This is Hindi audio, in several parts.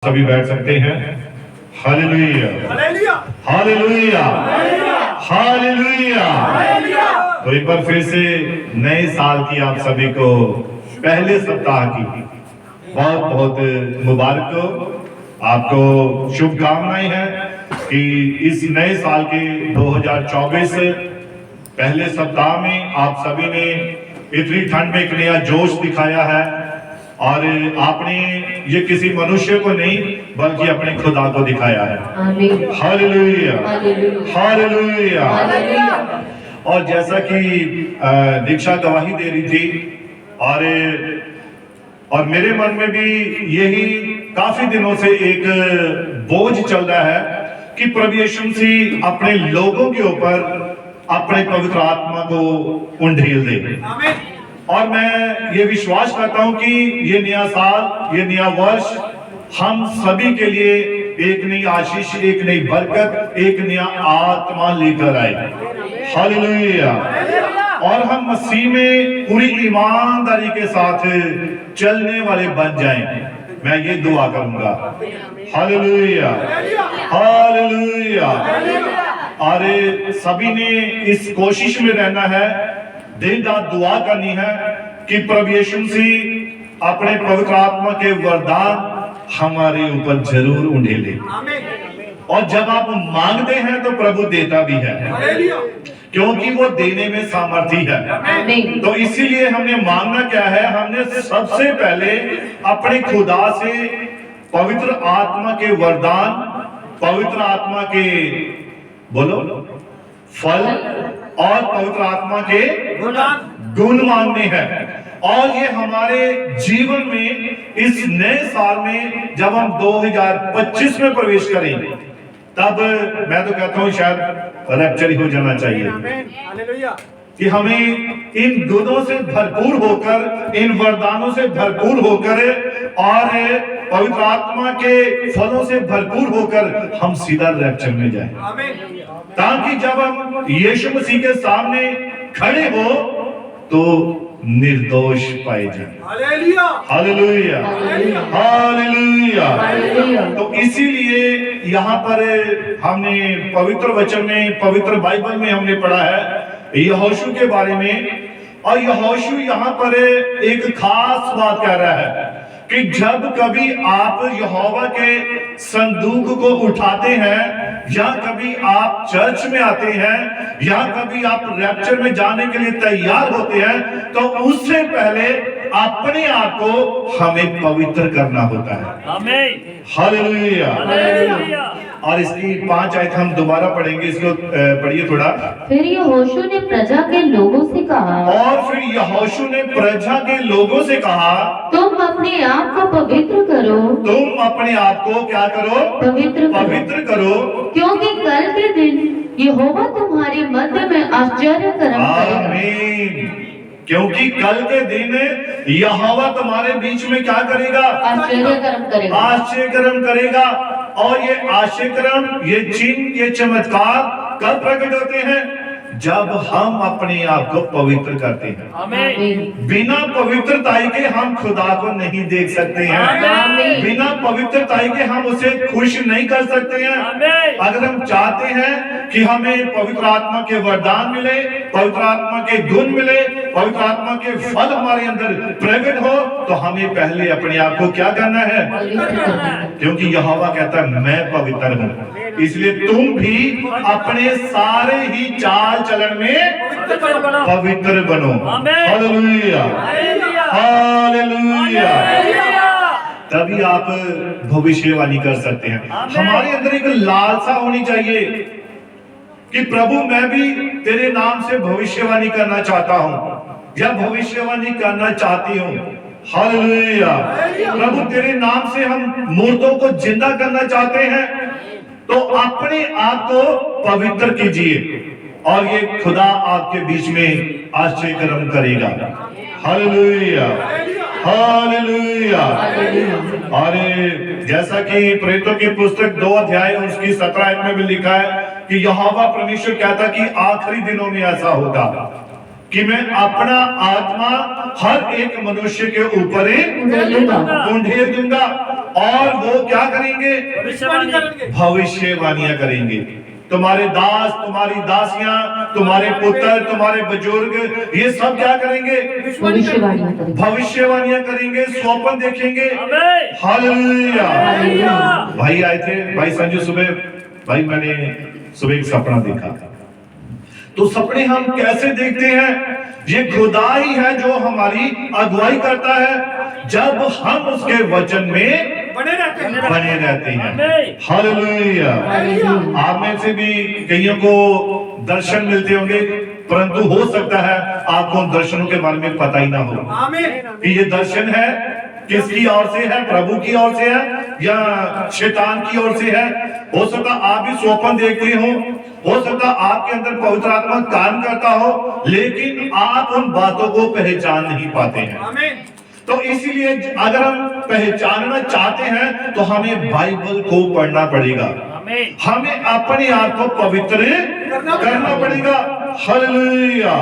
सभी बैठ सकते हैं। Hallelujah hallelujah hallelujah. तो एक बार फिर से नए साल की आप सभी को पहले सप्ताह की बहुत बहुत मुबारक हो। आपको शुभकामनाएं हैं कि इस नए साल के 2024 पहले सप्ताह में आप सभी ने इतनी ठंड में एक नया जोश दिखाया है और आपने ये किसी मनुष्य को नहीं बल्कि अपने खुदा को दिखाया है। Hallelujah hallelujah. और जैसा कि दीक्षा गवाही दे रही थी और मेरे मन में भी यही काफी दिनों से एक बोझ चल रहा है कि प्रभु यीशु मसीह अपने लोगों के ऊपर अपने पवित्र आत्मा को उंडेल दे। और मैं ये विश्वास करता हूं कि ये नया साल, ये नया वर्ष हम सभी के लिए एक नई आशीष, एक नई बरकत, एक नया आत्मा लेकर आए। हालेलुया। और हम मसीह में पूरी ईमानदारी के साथ चलने वाले बन जाएं। मैं ये दुआ करूंगा। Hallelujah hallelujah. और सभी ने इस कोशिश में रहना है, दिन रात दुआ करनी है कि प्रभु यीशु मसीह अपने पवित्र आत्मा के वरदान हमारे ऊपर जरूर उंडेले। और जब आप मांगते हैं तो प्रभु देता भी है, क्योंकि वो देने में सामर्थी है। तो इसीलिए हमने मांगना क्या है, हमने सबसे पहले अपने खुदा से पवित्र आत्मा के वरदान, पवित्र आत्मा के बोलो फल और पवित्र आत्मा के गुण मांगने हैं। और ये हमारे जीवन में इस नए साल में जब हम 2025 में प्रवेश करेंगे, तब मैं तो कहता हूं शायद रैप्चर ही हो जाना चाहिए कि हमें इन गुणों से भरपूर होकर, इन वरदानों से भरपूर होकर और पवित्र आत्मा के फलों से भरपूर होकर हम सीधा रैप्चर में जाएं, ताकि जब हम यीशु मसीह के सामने खड़े हो तो निर्दोष पाए जाएं। Hallelujah hallelujah. तो इसीलिए यहाँ पर हमने पवित्र वचन में, पवित्र बाइबल में हमने पढ़ा है यहोशू के बारे में। और यहोशू यहाँ पर एक खास बात कह रहा है कि जब कभी आप यहोवा के संदूक को उठाते हैं, या कभी आप चर्च में आते हैं, या कभी आप रैप्चर में जाने के लिए तैयार होते हैं, तो उससे पहले अपने आप को हमें पवित्र करना होता है। आमीन हालेलुया। और इसकी 5 आयत हम दोबारा पढ़ेंगे, इसको पढ़िए थोड़ा। फिर यहोशू ने प्रजा के लोगों से कहा, और फिर यहोशू ने प्रजा के लोगों से कहा, तुम अपने आप को पवित्र करो। तुम अपने आप को क्या करो? पवित्र करो। क्योंकि कल के दिन यहोवा तुम्हारे मध्य में आश्चर्य कर्म करेगा। आमीन। क्योंकि कल के दिन यहोवा तुम्हारे बीच में क्या करेगा? आश्चर्य कर्म करेगा। आश्चर्य कर्म करेगा। और ये आश्चर्य कर्म, ये चिन्ह, ये चमत्कार कब प्रकट होते हैं? जब हम अपने आप को पवित्र करते हैं। आमीन। बिना पवित्रताई के हम खुदा को नहीं देख सकते हैं। आमीन। बिना पवित्रताई के हम उसे खुश नहीं कर सकते हैं। आमीन। अगर हम चाहते हैं कि हमें पवित्र आत्मा के वरदान मिले, पवित्र आत्मा के गुण मिले, पवित्र आत्मा के फल हमारे अंदर प्रकट हो, तो हमें पहले अपने आप को क्या करना है? क्योंकि यहोवा कहता है मैं पवित्र हूँ। इसलिए तुम भी अपने सारे ही चाल चलन में पवित्र बनो। Hallelujah hallelujah. तभी आप भविष्यवाणी कर सकते हैं। हमारे अंदर एक लालसा होनी चाहिए कि प्रभु मैं भी तेरे नाम से भविष्यवाणी करना चाहता हूँ, या भविष्यवाणी करना चाहती हूँ। हालेलुया। प्रभु तेरे नाम से हम मुर्दों को जिंदा करना चाहते हैं, तो अपने आप को पवित्र कीजिए और ये खुदा आपके बीच में आश्चर्य कर्म करेगा। Hallelujah hallelujah. और जैसा कि प्रेरितों की पुस्तक 2 अध्याय उसकी 17 में भी लिखा है कि यहोवा परमेश्वर कहता कि आखिरी दिनों में ऐसा होगा कि मैं अपना आत्मा हर एक मनुष्य के ऊपर उंडेल दूंगा और वो क्या करेंगे? भविष्यवाणी करेंगे। भविष्यवाणियां करेंगे। तुम्हारे दास, तुम्हारी दासियां, तुम्हारे पुत्र, तुम्हारे बुजुर्ग, ये सब क्या करेंगे? भविष्यवाणियां करेंगे। भविष्यवाणियां करेंगे, स्वप्न देखेंगे। आमीन। हालेलुया। हालेलुया। भाई आए थे, भाई संजू सुबह, भाई मैंने सुबह एक सपना देखा। तो सपने हम कैसे देखते हैं? ये खुदा ही है जो हमारी अगुवाई करता है जब हम उसके वचन में बने रहते हैं। हैं। हालेलुया। आप में से भी कईयों को दर्शन मिलते होंगे, परंतु हो सकता है आपको उन दर्शनों के बारे में पता ही ना हो आमीन। कि ये दर्शन है किसकी ओर से है, प्रभु की ओर से है या शैतान की ओर से है। हो सकता आप भी स्वप्न देखते हो सकता आपके अंदर पवित्र आत्मा काम करता हो, लेकिन आप उन बातों को पहचान नहीं पाते हैं। आमीन। तो इसीलिए अगर हम पहचानना चाहते हैं तो हमें बाइबल को पढ़ना पड़ेगा। आमीन। हमें अपने आप को पवित्र करना पड़ेगा। हालेलुया।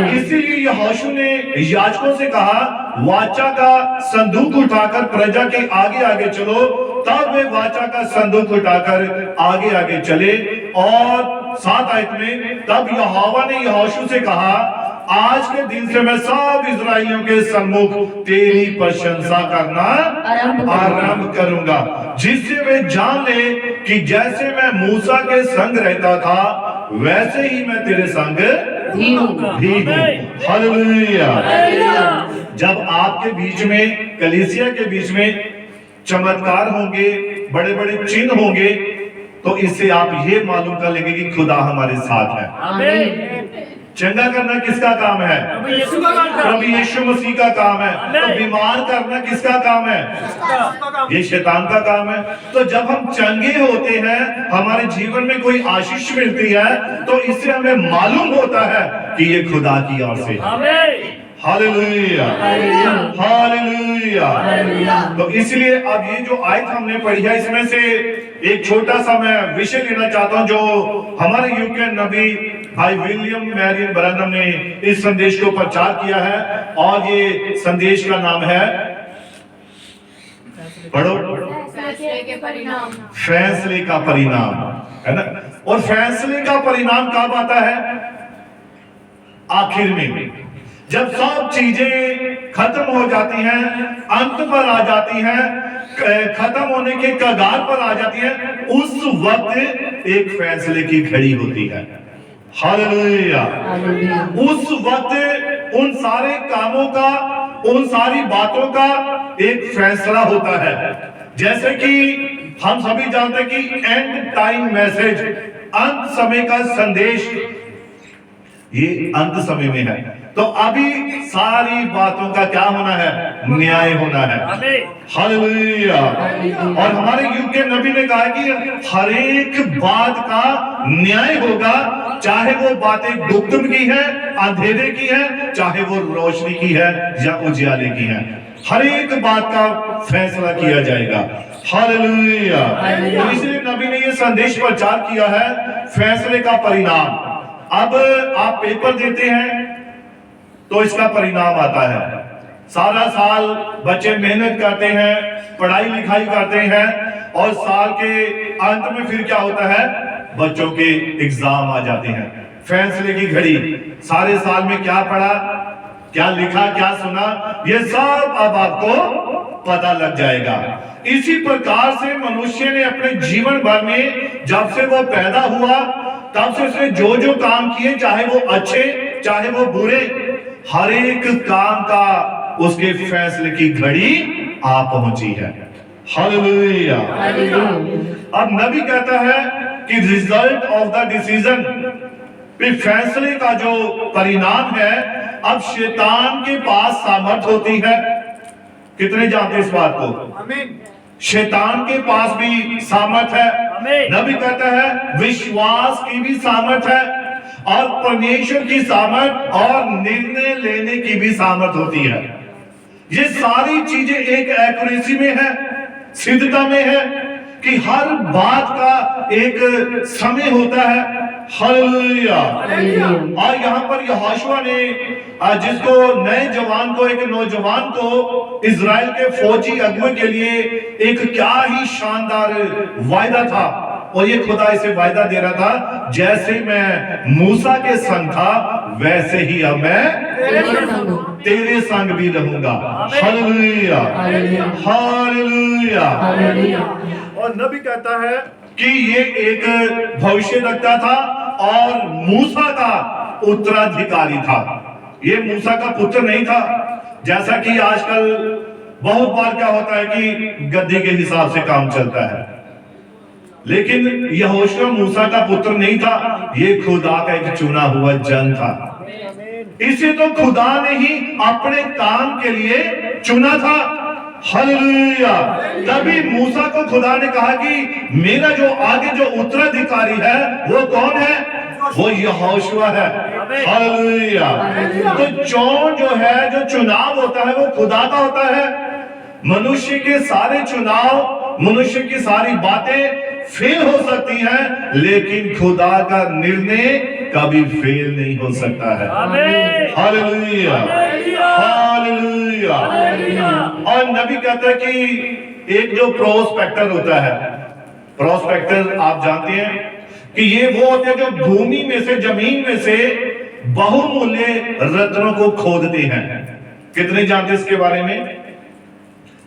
इसीलिए यहोशू ने याजकों से कहा, वाचा का संदूक उठाकर प्रजा के आगे आगे चलो। तब वे वाचा का संदूक उठाकर आगे आगे चले। और 7 आयत में, तब यहोवा ने यहोशू से कहा, आज के दिन से मैं सब इस्राएलियों के सम्मुख तेरी प्रशंसा करना आरंभ करूंगा, जिससे वे जान ले कि जैसे मैं मूसा के संग रहता था वैसे ही मैं तेरे संग भी हूं। हालेलुया। जब आपके बीच में, कलीसिया के बीच में चमत्कार होंगे, बड़े बड़े चिन्ह होंगे, तो इससे आप ये मालूम कर लेंगे कि खुदा हमारे साथ है। आमीन। चंगा करना किसका काम है? प्रभु यीशु का काम प्रभु यीशु मसीह का काम है। आमीन। तो बीमार करना किसका काम है? है। ये शैतान का काम है। तो जब हम चंगे होते हैं, हमारे जीवन में कोई आशीष मिलती है, तो इससे हमें मालूम होता है कि ये खुदा की ओर से। आमीन। हालेलुया। हालेलुया। तो इसलिए अब ये जो आयत हमने पढ़ी है, इसमें से एक छोटा सा मैं विषय लेना चाहता हूं जो हमारे यूके नबी भाई विलियम मैरियन ब्रैनम ने इस संदेश को प्रचार किया है। और ये संदेश का नाम है, पढ़ो, फैसले के परिणाम। फैसले का परिणाम, है ना। और फैसले का परिणाम कब आता है? आखिर में, जब सब चीजें खत्म हो जाती हैं, अंत पर आ जाती हैं, खत्म होने के कगार पर आ जाती हैं, उस वक्त एक फैसले की घड़ी होती है। हालेलुया। उस वक्त उन सारे कामों का, उन सारी बातों का एक फैसला होता है। जैसे कि हम सभी जानते हैं कि एंड टाइम मैसेज, अंत समय का संदेश, ये अंत समय में है। तो अभी सारी बातों का क्या होना है? न्याय होना है। हालेलुया। और हमारे युग के नबी ने कहा कि हर एक बात का न्याय होगा, चाहे वो बातें गुप्त की है, अंधेरे की है, चाहे वो रोशनी की है या उजियाले की है, हर एक बात का फैसला किया जाएगा। हालेलुया। तो इसलिए नबी ने ये संदेश प्रचार किया है, फैसले का परिणाम। अब आप पेपर देते हैं तो इसका परिणाम आता है। सारा साल बच्चे मेहनत करते हैं, पढ़ाई लिखाई करते हैं, और साल के अंत में फिर क्या होता है? बच्चों के एग्जाम आ जाते हैं। फैसले की घड़ी, सारे साल में क्या पढ़ा, क्या लिखा, क्या सुना, ये सब अब आपको पता लग जाएगा। इसी प्रकार से मनुष्य ने अपने जीवन भर में, जब से वो पैदा हुआ तब से उसने जो जो काम किए, चाहे वो अच्छे चाहे वो बुरे, हर एक काम का उसके फैसले की घड़ी आ पहुंची है। हालेलुया। अब नबी कहता है कि रिजल्ट ऑफ द डिसीजन, फैसले का जो परिणाम है, अब शैतान के पास सामर्थ होती है। कितने जानते हैं इस बात को? आमीन। शैतान के पास भी सामर्थ है। नबी कहता है विश्वास की भी सामर्थ है, और परमेश्वर की सामर्थ और निर्णय लेने की भी सामर्थ होती है। ये सारी चीजें एक एक्यूरेसी में है, सिद्धता में है। कि हर बात का एक समय होता है। हालेलुया। और यहाँ पर यहोशुआ ने जिसको नए जवान को, एक नौजवान को, इजराइल के फौजी अगुए के लिए एक क्या ही शानदार वायदा था। और ये खुदा इसे वायदा दे रहा था, जैसे मैं मूसा के संग था वैसे ही अब मैं तेरे संग भी रहूंगा। Hallelujah, hallelujah. और नबी कहता है कि ये एक भविष्यवक्ता था और मूसा का उत्तराधिकारी था। ये मूसा का पुत्र नहीं था, जैसा कि आजकल बहुत बार क्या होता है कि गद्दी के हिसाब से काम चलता है। लेकिन यहोशुआ मूसा का पुत्र नहीं था, ये खुदा का एक चुना हुआ जन था। इसे तो खुदा ने ही अपने काम के लिए चुना था। हालेलुया। तभी मूसा को खुदा ने कहा कि मेरा जो आगे जो उत्तराधिकारी है वो कौन है? वो यहोशुआ है। हालेलुया। तो चौन जो है, जो चुनाव होता है वो खुदा का होता है। मनुष्य के सारे चुनाव, मनुष्य की सारी बातें फेल हो सकती हैं, लेकिन खुदा का निर्णय कभी फेल नहीं हो सकता है। Hallelujah, hallelujah. और नबी कहता है कि एक जो प्रोस्पेक्टर होता है, प्रोस्पेक्टर आप जानते हैं कि ये वो होते हैं जो भूमि में से, जमीन में से बहुमूल्य रत्नों को खोदते हैं। कितने जानते हैं इसके बारे में?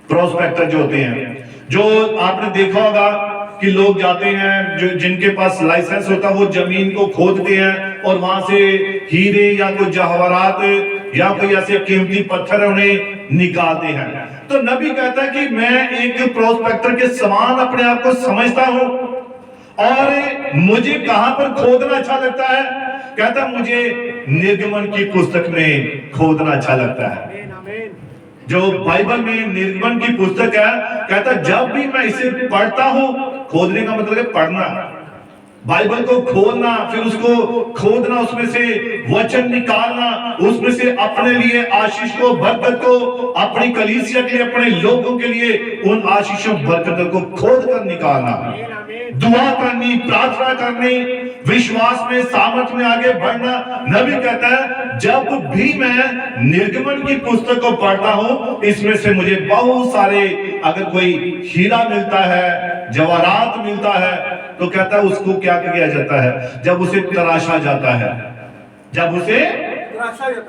प्रोस्पेक्टर जो होते हैं, जो आपने देखा होगा कि लोग जाते हैं, जो जिनके पास लाइसेंस होता है वो जमीन को खोदते हैं और वहां से हीरे या कोई जवाहरात या कोई ऐसे कीमती पत्थर उन्हें निकालते हैं। तो नबी कहता है कि मैं एक प्रोस्पेक्टर के समान अपने आप को समझता हूं। और मुझे कहां पर खोदना अच्छा लगता है? कहता मुझे निर्गमन की पुस्तक में खोदना अच्छा लगता है। जो बाइबल में निर्गमन की पुस्तक है, कहता जब भी मैं इसे पढ़ता हूं, खोदने का मतलब है पढ़ना, बाइबल को खोलना, फिर उसको खोदना, उसमें से वचन निकालना, उसमें से अपने लिए आशीष को, बरकत को, अपनी कलीसिया के लिए, अपने लोगों के लिए उन आशीषों बरकतों को खोद कर निकालना, दुआ करनी, प्रार्थना करनी, विश्वास में, सामर्थ में आगे बढ़ना। नबी कहता है जब भी मैं निर्गमन की पुस्तक को पढ़ता हूं, इसमें से मुझे बहुत सारे, अगर कोई हीरा मिलता है, जवाहरात मिलता है, तो कहता है उसको क्या किया जाता है? जब उसे तराशा जाता है, जब उसे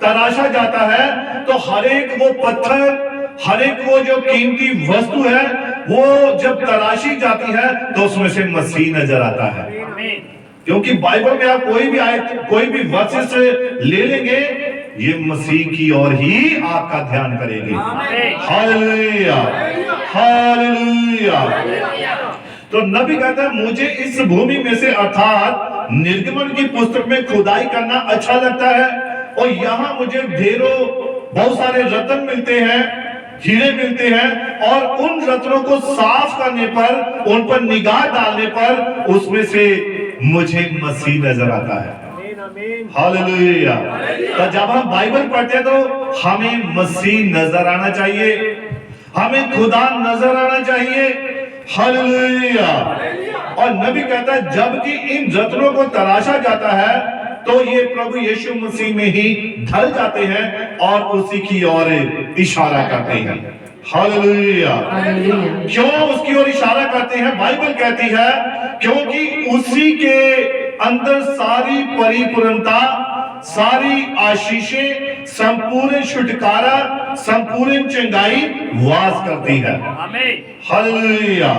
तराशा जाता है, तो हर एक वो पत्थर, हर एक वो जो कीमती वस्तु है, वो जब तराशी जाती है तो उसमें से मसीह नजर आता है। क्योंकि बाइबल में आप कोई भी आयत, कोई भी वर्सेस ले लेंगे, ये मसीह की ओर ही आपका ध्यान करेंगे। Hallelujah, hallelujah. तो नबी कहता है मुझे इस भूमि में से, अर्थात निर्गमन की पुस्तक में खुदाई करना अच्छा लगता है। और यहाँ मुझे ढेरों, बहुत सारे रत्न मिलते हैं, हीरे मिलते हैं, और उन रत्नों को साफ करने पर, उन पर निगाह डालने पर, उसमें से मुझे मसीह नजर आता है। हालेलुया। तो जब हम बाइबल पढ़ते हैं तो हमें मसीह नजर आना चाहिए, हमें खुदा नजर आना चाहिए। हालेलुया। और नबी कहता है जबकि इन रत्नों को तराशा जाता है, तो ये प्रभु यीशु मसीह में ही ढल जाते हैं और उसी की ओर इशारा करते हैं। हालेलुया। क्यों उसकी ओर इशारा करते हैं? बाइबल कहती है क्योंकि उसी के अंदर सारी परिपूर्णता, सारी आशीषें, संपूर्ण छुटकारा, संपूर्ण चंगाई वास करती है। हालेलुया।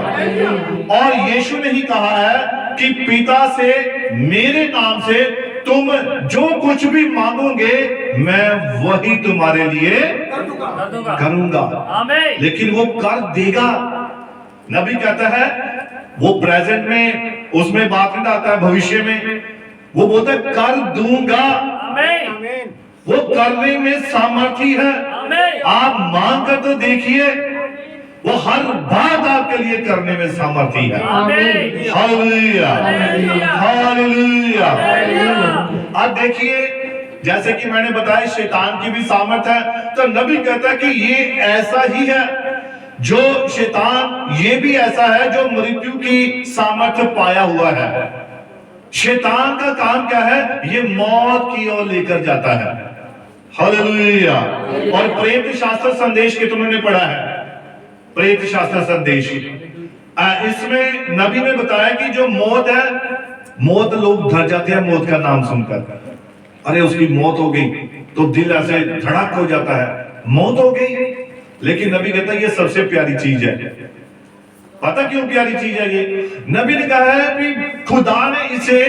और यीशु ने ही कहा है कि पिता से, मेरे नाम से तुम जो कुछ भी मांगोगे मैं वही तुम्हारे लिए करूंगा। लेकिन वो कर देगा। नबी कहता है वो प्रेजेंट में, उसमें बात नहीं आता है भविष्य में, वो बोलता है कर दूंगा। वो करने में सामर्थी है। आप मांग कर तो देखिए, वो हर बात आपके लिए करने में सामर्थी है। Hallelujah, hallelujah. अब देखिए, जैसे कि मैंने बताया शैतान की भी सामर्थ है, तो नबी कहता है कि ये ऐसा ही है जो शैतान ये भी ऐसा है जो मृत्यु की सामर्थ्य पाया हुआ है। शैतान का काम क्या है? ये मौत की ओर लेकर जाता है। हालेलुया। और प्रेरित शास्त्र संदेश कितनों ने पढ़ा है? प्रेरित शास्त्र संदेश, इसमें नबी ने बताया कि जो मौत है, मौत लोग डर जाते हैं मौत का नाम सुनकर। अरे उसकी मौत हो गई तो दिल ऐसे धड़क हो जाता है, मौत हो गई। लेकिन नबी कहता है ये सबसे प्यारी चीज है। पता क्यों प्यारी चीज है ये? नबी ने कहा है कि खुदा ने इसे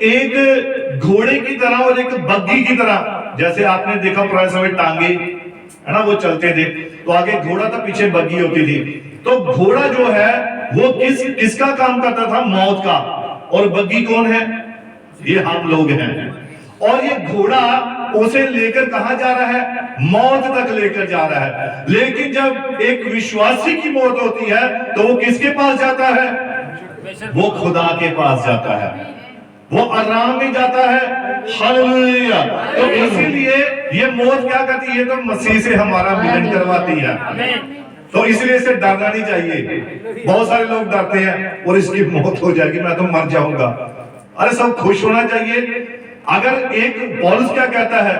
एक घोड़े की तरह और एक बग्घी की तरह, जैसे आपने देखा पुराने समय टांगे है ना, वो चलते थे तो आगे घोड़ा था, पीछे बग्घी होती थी। तो घोड़ा जो है वो किसका काम करता था? मौत का। और बग्घी कौन है? ये हम लोग हैं। और ये घोड़ा उसे लेकर कहां जा रहा है? मौत तक लेकर जा रहा है। लेकिन जब एक विश्वासी की मौत होती है तो वो किसके पास जाता है? वो खुदा के पास जाता है, वो आराम में जाता है। हालेलुया। तो इसीलिए ये मौत क्या करती है? ये तो मसीह से हमारा मिलन करवाती है। तो इसलिए इसे डरना नहीं चाहिए। बहुत सारे लोग डरते हैं और इसकी मौत हो जाएगी, मैं तो मर जाऊंगा। अरे सब खुश होना चाहिए। अगर एक पौलुस क्या कहता है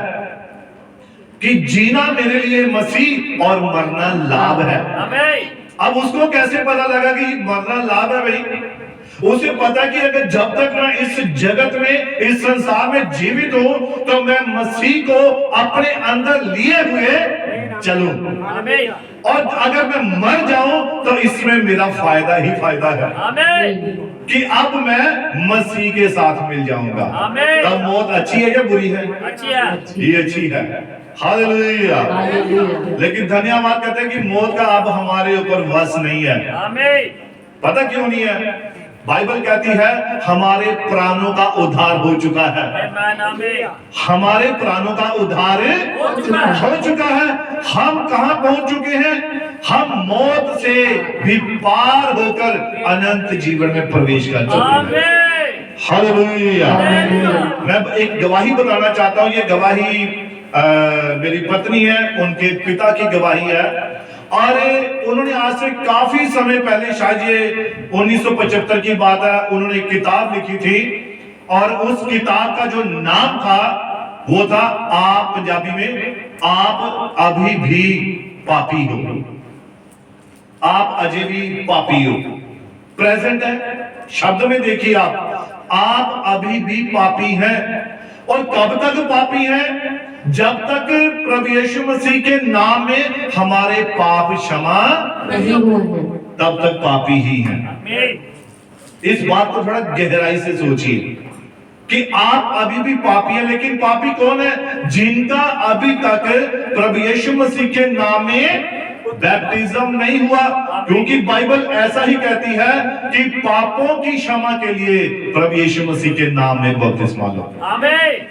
कि जीना मेरे लिए मसीह और मरना लाभ है। अब उसको कैसे पता लगा कि मरना लाभ है? भाई उसे पता कि अगर जब तक मैं इस जगत में, इस संसार में जीवित हूं तो मैं मसीह को अपने अंदर लिए हुए चलूं, और अगर मैं मर जाऊं तो इसमें मेरा फायदा ही फायदा है कि अब मैं मसीह के साथ मिल जाऊंगा। तब मौत अच्छी है या बुरी है? ये अच्छी है। हालेलुया। लेकिन धन्यवाद कहते हैं कि मौत का अब हमारे ऊपर वश नहीं है। पता क्यों नहीं है? बाइबल कहती है हमारे प्राणों का उद्धार हो चुका है। हमारे प्राणों का उद्धार हो चुका है। हम कहां पहुंच चुके हैं? हम मौत से भी पार होकर अनंत जीवन में प्रवेश कर चुके हैं। हालेलुया। मैं एक गवाही बताना चाहता हूं। ये गवाही मेरी पत्नी है, उनके पिता की गवाही है। और उन्होंने आज से काफी समय पहले, शायद ये 1975 की बात है, उन्होंने एक किताब लिखी थी और उस किताब का जो नाम था वो था आप, पंजाबी में, आप अभी भी पापी हो। आप अजय भी पापी हो। प्रेजेंट है, शब्द में देखिए आप अभी भी पापी हैं। और कब तक पापी हैं? जब तक प्रभु यीशु मसीह के नाम में हमारे पाप क्षमा नहीं हुए, तब तक पापी ही हैं। इस बात को थोड़ा गहराई से सोचिए कि आप अभी भी पापी हैं। लेकिन पापी कौन है? जिनका अभी तक प्रभु यीशु मसीह के नाम में बैप्टिज्म नहीं हुआ। क्योंकि बाइबल ऐसा ही कहती है कि पापों की क्षमा के लिए प्रभु यीशु मसीह के नाम में बपतिस्मा लो,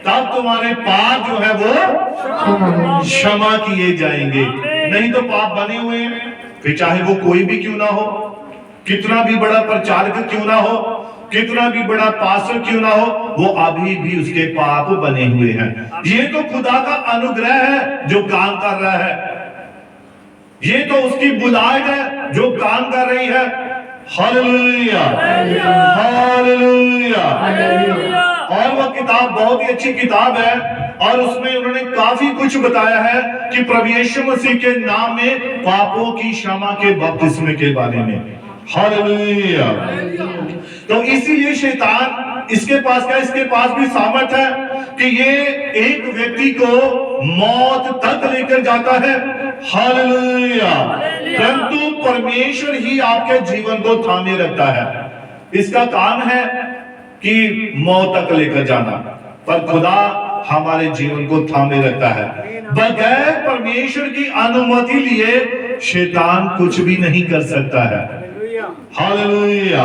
तब तुम्हारे पाप जो है वो क्षमा किए जाएंगे। नहीं तो पाप बने हुए हैं, फिर चाहे वो कोई भी क्यों ना हो, कितना भी बड़ा प्रचारक क्यों ना हो, कितना भी बड़ा पास्टर क्यों ना हो, वो अभी भी उसके पाप बने हुए हैं। ये तो खुदा का अनुग्रह है जो काम कर रहा है। ये तो उसकी बुलाहट है जो काम कर रही है। Hallelujah, hallelujah. और वो किताब बहुत ही अच्छी किताब है और उसमें उन्होंने काफी कुछ बताया है कि प्रभु यीशु मसीह के नाम में पापों की क्षमा के बपतिस्मे के बारे में। हालेलुया। तो इसीलिए शैतान, इसके पास क्या, इसके पास भी सामर्थ है कि ये एक व्यक्ति को मौत तक लेकर जाता है। हालेलुया। परंतु परमेश्वर ही आपके जीवन को थामे रखता है। इसका काम है कि मौत तक लेकर जाना, पर खुदा हमारे जीवन को थामे रखता है। बगैर परमेश्वर की अनुमति लिए शैतान कुछ भी नहीं कर सकता है। हालेलुया।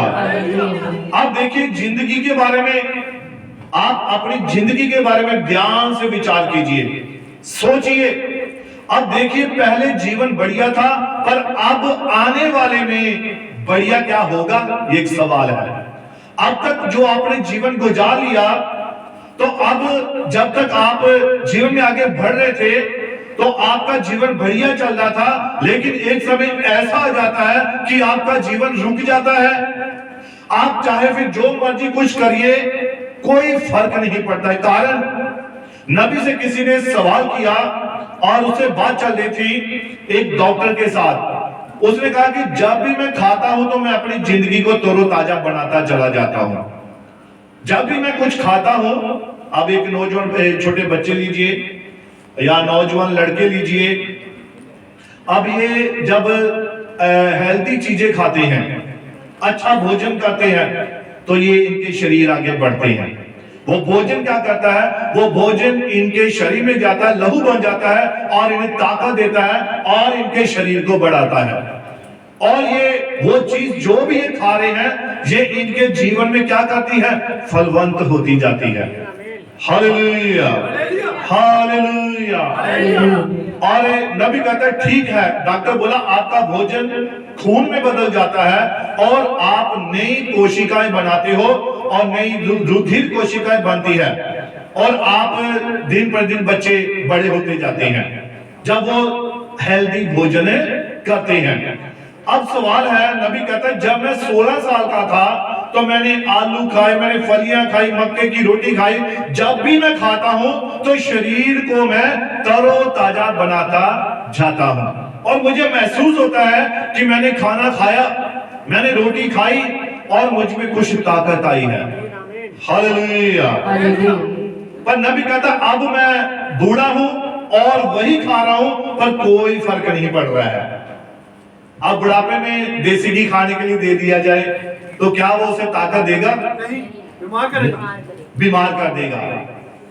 अब देखिए जिंदगी के बारे में, आप अपनी जिंदगी के बारे में ध्यान से विचार कीजिए, सोचिए। अब देखिए पहले जीवन बढ़िया था, पर अब आने वाले में बढ़िया क्या होगा, ये एक सवाल है। अब तक जो आपने जीवन गुजार लिया, तो अब जब तक आप जीवन में आगे बढ़ रहे थे तो आपका जीवन बढ़िया चल रहा था, लेकिन एक समय ऐसा आ जाता है कि आपका जीवन रुक जाता है। आप चाहे फिर जो मर्जी कुछ करिए, कोई फर्क नहीं पड़ता है। कारण नबी से किसी ने सवाल किया और उससे बात चल रही थी एक डॉक्टर के साथ। उसने कहा कि जब भी मैं खाता हूं तो मैं अपनी जिंदगी को तरोताजा बनाता चला जाता हूं। जब भी मैं कुछ खाता हूं, अब एक नौजवान छोटे बच्चे लीजिए या नौजवान लड़के लीजिए, अब ये जब हेल्दी चीजें खाते हैं, अच्छा भोजन करते हैं, तो ये इनके शरीर आगे बढ़ते हैं। वो भोजन क्या करता है? वो भोजन इनके शरीर में जाता है, लहू बन जाता है और इन्हें ताकत देता है और इनके शरीर को बढ़ाता है। और ये वो चीज जो भी ये खा रहे हैं, ये इनके जीवन में क्या करती है? फलवंत होती जाती है। Hallelujah, hallelujah. और नबी कहता है ठीक है। डॉक्टर बोला आपका भोजन खून में बदल जाता है और आप नई कोशिकाएं बनाते हो और नई रुधिर कोशिकाएं बनती है और आप दिन पर दिन बच्चे बड़े होते जाते हैं जब वो हेल्दी भोजन करते हैं। अब सवाल है, नबी कहता है जब मैं 16 साल का था तो मैंने आलू खाए, मैंने फलियां खाई, मक्के की रोटी खाई। जब भी मैं खाता हूं तो शरीर को मैं तरोताजा बनाता जाता हूं और मुझे महसूस होता है कि मैंने खाना खाया, मैंने रोटी खाई और मुझ में कुछ ताकत आई है। हालेलुया। पर नबी कहता अब मैं बूढ़ा हूं और वही खा रहा हूं पर कोई फर्क नहीं पड़ रहा है। अब बुढ़ापे में देसी घी खाने के लिए दे दिया जाए तो क्या वो उसे ताकत देगा? नहीं, बीमार करेगा, बीमार कर देगा।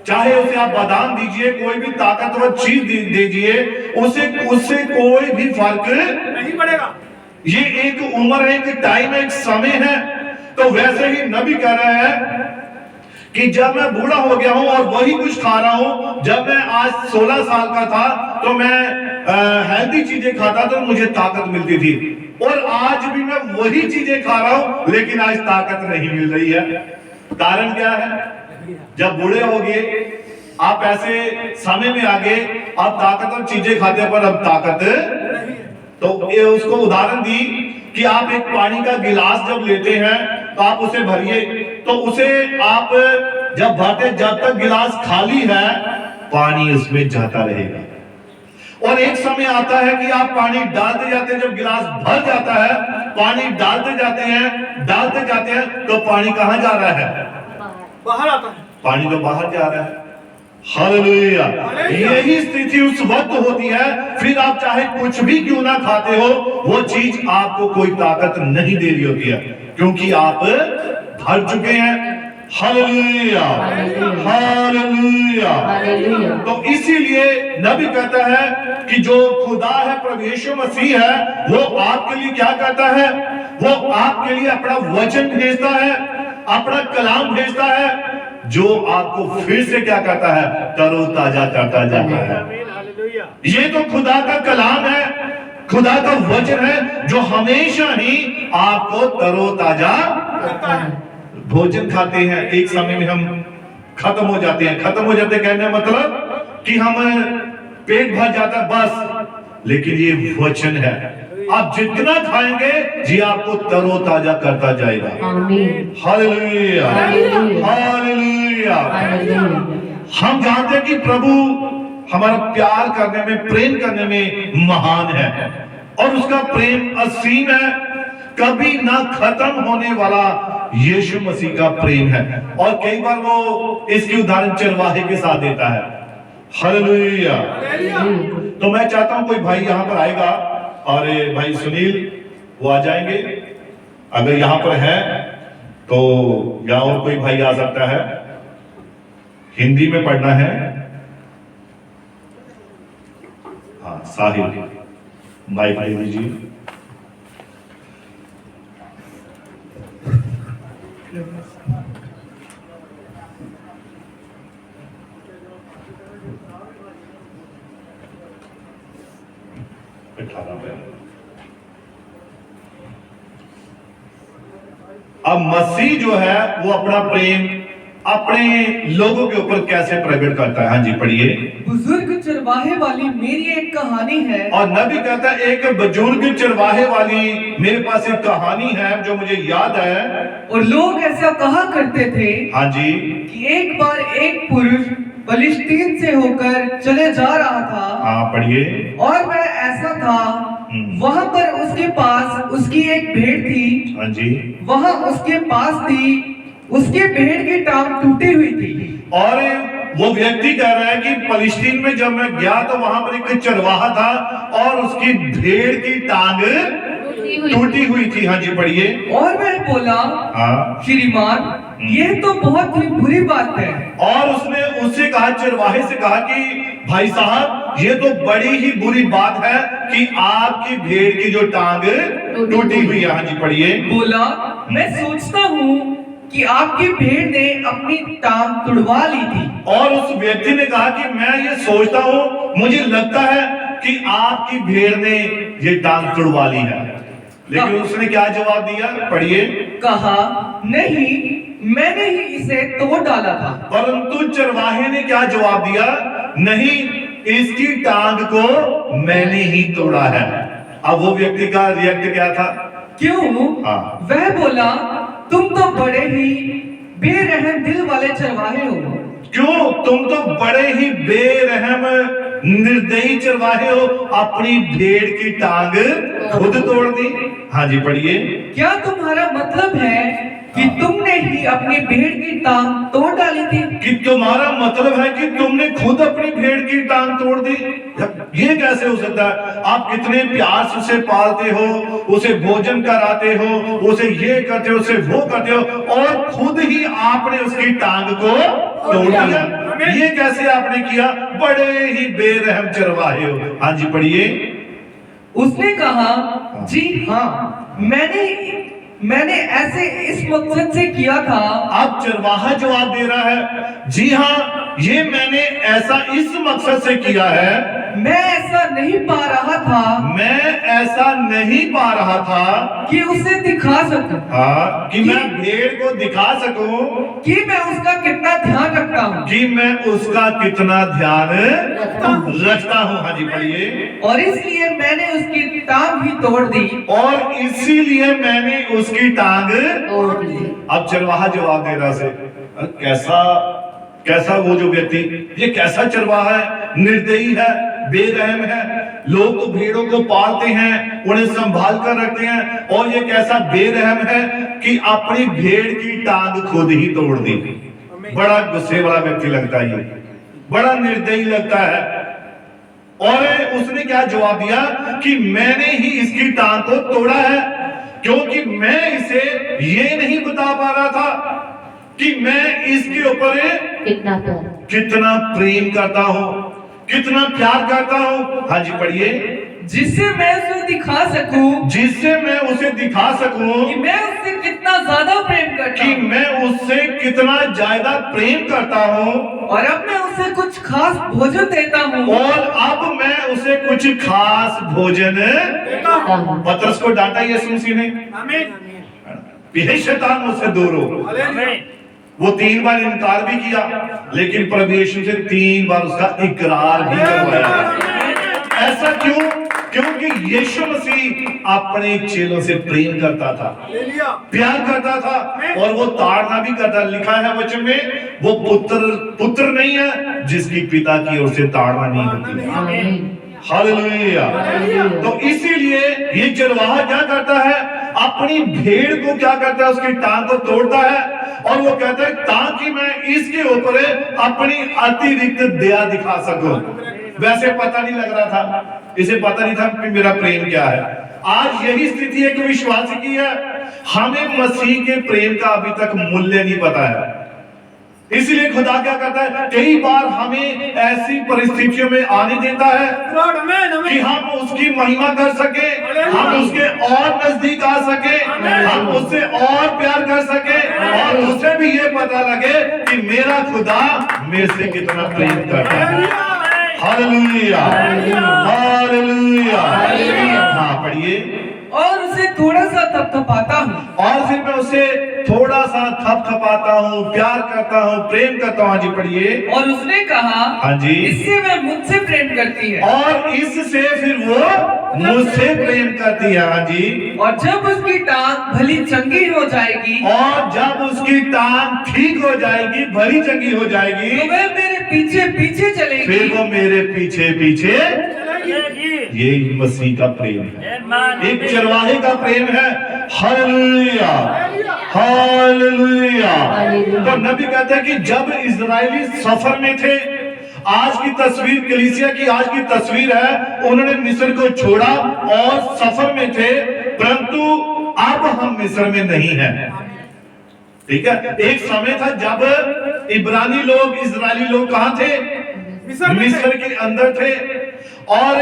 चाहे उसे आप बादाम दीजिए, कोई भी ताकतवर चीज दीजिए, उससे कोई भी फर्क नहीं पड़ेगा। ये एक उम्र है, एक टाइम है, एक समय है। तो वैसे ही नबी कह रहे हैं कि जब मैं बूढ़ा हो गया हूं और वही कुछ खा रहा हूं, जब मैं आज 16 साल का था तो मैं हेल्दी चीजें खाता तो मुझे ताकत मिलती थी और आज भी मैं वही चीजें खा रहा हूं लेकिन आज ताकत नहीं मिल रही है। कारण क्या है? जब बूढ़े हो गए, आप ऐसे समय में आ गए, आप ताकतवर चीजें खाते पर अब ताकत। तो ये उसको उदाहरण दी कि आप एक पानी का गिलास जब लेते हैं तो आप उसे भरिए, तो उसे आप जब भरते, जब तक गिलास खाली है पानी उसमें जाता रहेगा। और एक समय आता है कि आप पानी डालते जाते हैं, जब गिलास भर जाता है पानी डालते जाते हैं तो पानी कहां जा रहा है? बाहर आता है, पानी तो बाहर जा रहा है। हालेलुया। यही स्थिति उस वक्त होती है, फिर आप चाहे कुछ भी क्यों ना खाते हो, वो चीज आपको कोई ताकत नहीं दे रही होती है क्योंकि आप भर चुके हैं। Hallelujah, hallelujah. तो इसीलिए नबी कहता है कि जो खुदा है, प्रभु यीशु मसीह है, वो आपके लिए क्या करता है? वो आपके लिए अपना वचन भेजता है, अपना कलाम भेजता है, जो आपको फिर से क्या करता है? तरोताजा करता जाता है। ये तो खुदा का कलाम है, खुदा का वचन है जो हमेशा ही आपको तरोताजा करता है। भोजन खाते हैं, एक समय में हम खत्म हो जाते हैं। खत्म हो जाते कहने मतलब कि हम पेट भर जाता है बस, लेकिन ये वचन है, आप जितना खाएंगे जी आपको तरोताजा करता जाएगा। Hallelujah, hallelujah. हम जानते हैं कि प्रभु हमारा प्यार करने में, प्रेम करने में महान है और उसका प्रेम असीम है, कभी ना खत्म होने वाला यीशु मसीह का प्रेम है। और कई बार वो इसकी उदाहरण चरवाहे के साथ देता है। हालेलुया। तो मैं चाहता हूं कोई भाई यहां पर आएगा और भाई सुनील वो आ जाएंगे, अगर यहां पर है तो या और कोई भाई आ सकता है। हिंदी में पढ़ना है। हाँ, साहिल माइक ले लीजिए। अब मसीह जो है वो अपना प्रेम अपने लोगों के ऊपर कैसे प्रकट करता है? हाँ जी, पढ़िए। बुजुर्ग चरवाहे वाली मेरी एक कहानी है। और नबी कहता है एक बुजुर्ग चरवाहे वाली मेरे पास एक कहानी है जो मुझे याद है। और लोग ऐसा कहा करते थे हाँ जी, कि एक बार एक पुरुष फलिस्तीन से होकर चले जा रहा था, हाँ पढ़िए। और वह ऐसा था, वहां पर उसके पास उसकी एक भेड़ थी। हाँ जी, वहां उसके पास थी, उसके भेड़ की टांग टूटी हुई थी। और वो व्यक्ति कह रहा है कि फलिस्तीन में जब मैं गया तो वहां पर एक चरवाहा था और उसकी भेड़ की टांग टूटी हुई थी। हाँ जी पढ़िए। और वह बोला, हाँ, श्रीमान यह तो बहुत ही बुरी बात है। और उसने उससे कहा, चरवाहे से कहा कि भाई साहब ये तो बड़ी ही बुरी बात है कि आपकी भेड़ की जो टांग टूटी हुई है। हाँ जी पढ़िए। बोला, मैं सोचता हूँ कि आपकी भेड़ ने अपनी टांग तुड़वा ली थी। और उस व्यक्ति ने कहा कि मैं ये सोचता हूँ, मुझे लगता है कि आपकी भेड़ ने ये टांग तुड़वा ली है। लेकिन उसने क्या जवाब दिया, पढ़िए। कहा, नहीं, मैंने ही इसे तोड़ डाला था। परंतु चरवाहे ने क्या जवाब दिया, नहीं, इसकी टांग को मैंने ही तोड़ा है। अब वो व्यक्ति का रिएक्ट क्या था? क्यों? हाँ। वह बोला, तुम तो बड़े ही बेरहम दिल वाले चरवाहे हो। क्यों? तुम तो बड़े ही बेरहम निर्दयी चरवाहे हो, अपनी भेड़ की टांग खुद तोड़ दी। हाँ जी पढ़िए। क्या तुम्हारा मतलब है कि तुमने ही अपनी भेड़ की टांग तोड़ डाली थी? कि तुम्हारा मतलब है कि तुमने खुद अपनी भेड़ की टांग तोड़ दी? ये कैसे हो सकता है? आप कितने प्यार से उसे पालते हो, उसे भोजन कराते हो, उसे ये करते हो, उसे वो करते हो, और खुद ही आपने उसकी टांग को तोड़ दिया। ये कैसे आपने किया? बड़े ही बेरहम चरवाहे हो। हाँ जी पढ़िए। उसने कहा, जी हाँ, मैंने ऐसे इस मकसद से किया था। अब चरवाहा जवाब दे रहा है, जी हाँ, ये मैंने ऐसा इस मकसद से किया है। मैं ऐसा नहीं पा रहा था मैं ऐसा नहीं पा रहा था कि उसे दिखा सकूं, हाँ, कि मैं भेड़ को दिखा सकूं कि मैं उसका कितना ध्यान रखता हूँ, कि मैं उसका कितना ध्यान रखता हूँ। हाँ जी पढ़िए। और इसलिए मैंने उसकी टांग ही तोड़ दी। और इसीलिए मैंने उसकी टांग तोड़ दी। अब चरवाहा जवाब दे रहा से, कैसा वो जो व्यक्ति, ये कैसा चरवाहा है, निर्दयी है, बेरहम है। लोग तो भेड़ों को पालते हैं, उन्हें संभाल कर रखते हैं, और ये कैसा बेरहम है कि अपनी भेड़ की टांग खुद ही तोड़ दी। बड़ा गुस्से वाला व्यक्ति लगता है, ये बड़ा निर्दयी लगता है। और उसने क्या जवाब दिया कि मैंने ही इसकी टांग को तोड़ा है, क्योंकि मैं इसे ये नहीं बता पा रहा था कि मैं इसके ऊपर कितना प्रेम करता हूँ, कितना प्यार करता हूँ। हाँ जी पढ़िए। जिससे मैं उसे दिखा सकूं, जिससे मैं उसे दिखा सकूं कि मैं उससे कितना ज्यादा प्रेम करता कि हूं, मैं उससे कितना ज्यादा प्रेम करता हूँ, और अब मैं उसे कुछ खास भोजन देता हूँ। और अब मैं उसे कुछ खास भोजन। पतरस को डांटा यीशु मसीह ने, आमीन। हे शैतान मुझसे दूर हो। हालेलुया। वो 3 बार इनकार भी किया, लेकिन प्रभु यीशु से 3 बार उसका इकरार भी करवाया। ऐसा क्यों? क्योंकि यीशु मसीह अपने चेलों से प्रेम करता था, हालेलुया। प्यार करता था, और वो ताड़ना भी करता। लिखा है वचन में, वो पुत्र नहीं है जिसकी पिता की ओर से ताड़ना नहीं होती। हालेलुया। तो इसीलिए ये चरवाहा क्या करता है, अपनी भेड़ को क्या करता है, उसकी टांग को तोड़ता है, और वो कहता है ताकि मैं इसके ऊपर अपनी अतिरिक्त दया दिखा सकूं। वैसे पता नहीं लग रहा था, इसे पता नहीं था कि मेरा प्रेम क्या है। आज यही स्थिति एक विश्वासी की है, हमें मसीह के प्रेम का अभी तक मूल्य नहीं पता है। इसलिए खुदा क्या करता है, कई बार हमें ऐसी परिस्थितियों में आने देता है लॉर्ड आमीन कि आमीन। हम उसकी महिमा कर सके, हम उसके और नजदीक आ सके, हम उससे और प्यार कर सके, और उसे भी ये पता लगे कि मेरा खुदा मेरे से कितना प्रेम करता है। Hallelujah, hallelujah. हाँ पढ़िए। और उसे थोड़ा सा थपथपाता हूँ, और फिर मैं उसे थोड़ा सा थपथपाता हूँ, प्यार करता हूँ, प्रेम करता हूँ। हाँ जी पढ़िए। और उसने कहा, हाँ जी। इससे वह मुझसे प्रेम करती है और इससे फिर वो मुझसे प्रेम करती है। हाँ जी। और जब उसकी टांग भली चंगी हो जाएगी, और जब उसकी टांग ठीक हो जाएगी, भली चंगी हो जाएगी, तो वह मेरे पीछे पीछे चलेगी। फिर वो मेरे पीछे पीछे। चलेगी। ये मसीह का प्रेम है, एक चरवाहे का प्रेम है। Hallelujah, hallelujah. तो नबी कहता है कि जब इजरायली सफर में थे, आज की तस्वीर कलीसिया की आज की तस्वीर है, उन्होंने मिस्र को छोड़ा और सफर में थे, परंतु अब हम मिस्र में नहीं हैं। ठीक है, एक समय था जब इब्रानी लोग, इजरायली लोग कहां थे? मिस्र के अंदर थे। और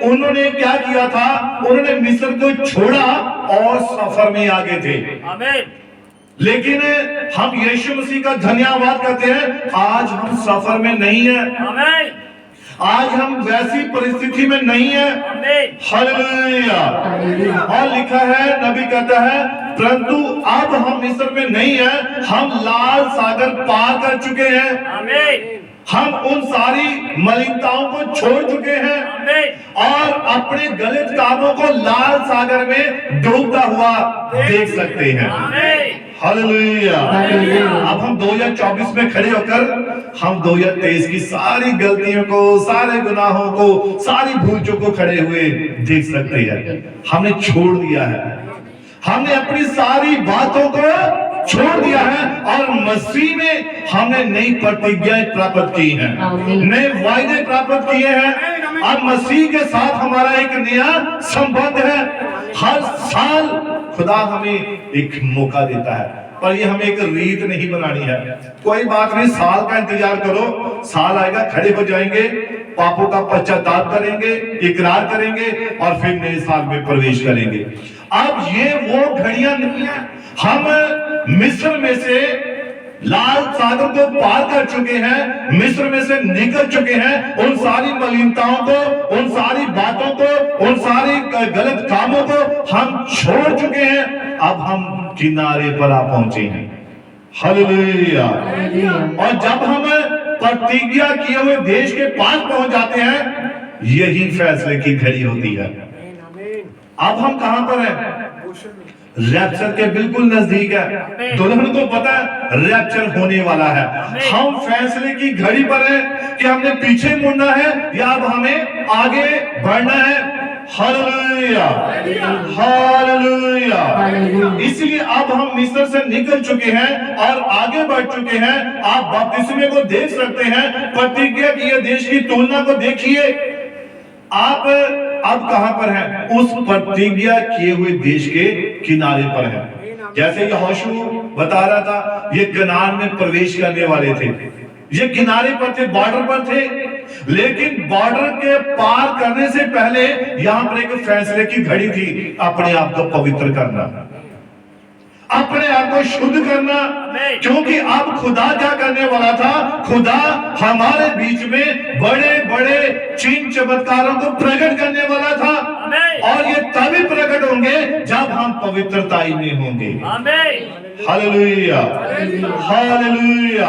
उन्होंने क्या किया था? उन्होंने मिस्र को छोड़ा और सफर में आगे थे। लेकिन हम यीशु मसीह का धन्यवाद करते हैं, आज हम सफर में नहीं है, आज हम वैसी परिस्थिति में नहीं है। हालेलुया। और लिखा है, नबी कहता है, परंतु अब हम मिस्र में नहीं है, हम लाल सागर पार कर चुके हैं। हम उन सारी मलिनताओं को छोड़ चुके हैं और अपने गलत कामों को लाल सागर में डूबता हुआ देख सकते हैं। हालेलुया। अब हम 2024 में खड़े होकर हम 2023 की सारी गलतियों को, सारे गुनाहों को, सारी भूल चूकों को खड़े हुए देख सकते हैं। हमने छोड़ दिया है, हमने अपनी सारी बातों को छोड़ दिया है और मसीह में हमने नई प्रतिज्ञाएं प्राप्त की हैं, नए वायदे प्राप्त किए हैं। अब मसीह के साथ हमारा एक नया संबंध है। हर साल खुदा हमें एक मौका देता है, पर ये हमें एक रीत नहीं बनानी है। कोई बात नहीं, साल का इंतजार करो, साल आएगा, खड़े हो जाएंगे, पापों का पश्चाताप करेंगे, इकरार करेंगे और फिर नए साल में प्रवेश करेंगे। अब ये वो घड़ियां नहीं है। हम मिस्र में से लाल सागर को पार कर चुके हैं, मिस्र में से निकल चुके हैं। उन सारी मलिनताओं को, उन सारी बातों को, उन सारी गलत कामों को हम छोड़ चुके हैं। अब हम किनारे पर आ पहुंचे हैं। हालेलुया। और जब हम प्रतिज्ञा किए हुए देश के पास पहुंच जाते हैं, यही फैसले की घड़ी होती है। अब हम कहां पर हैं? रैप्चर के बिल्कुल नजदीक है। दुल्हन को पता है रैप्चर होने वाला है। हम फैसले की घड़ी पर हैं कि हमने पीछे मुड़ना है या अब हमें आगे बढ़ना है। Hallelujah, hallelujah. इसलिए अब हम मिस्र से निकल चुके हैं और आगे बढ़ चुके हैं। आप बपतिस्मे को देख सकते हैं, प्रतिज्ञा किए देश की तुलना को देखिए। आप अब कहां पर हैं? उस प्रतिज्ञा किए हुए देश के किनारे पर हैं। जैसे यहोशू बता रहा था, ये कनान में प्रवेश करने वाले थे, ये किनारे पर थे, बॉर्डर पर थे, लेकिन बॉर्डर के पार करने से पहले यहां पर एक फैसले की घड़ी थी, अपने आप को पवित्र करना, अपने आप को शुद्ध करना। क्योंकि अब खुदा क्या करने वाला था? खुदा हमारे बीच में बड़े बड़े चिन्ह चमत्कारों को प्रकट करने वाला था, और ये तभी प्रकट होंगे जब हम पवित्रताई में होंगे। Hallelujah, hallelujah.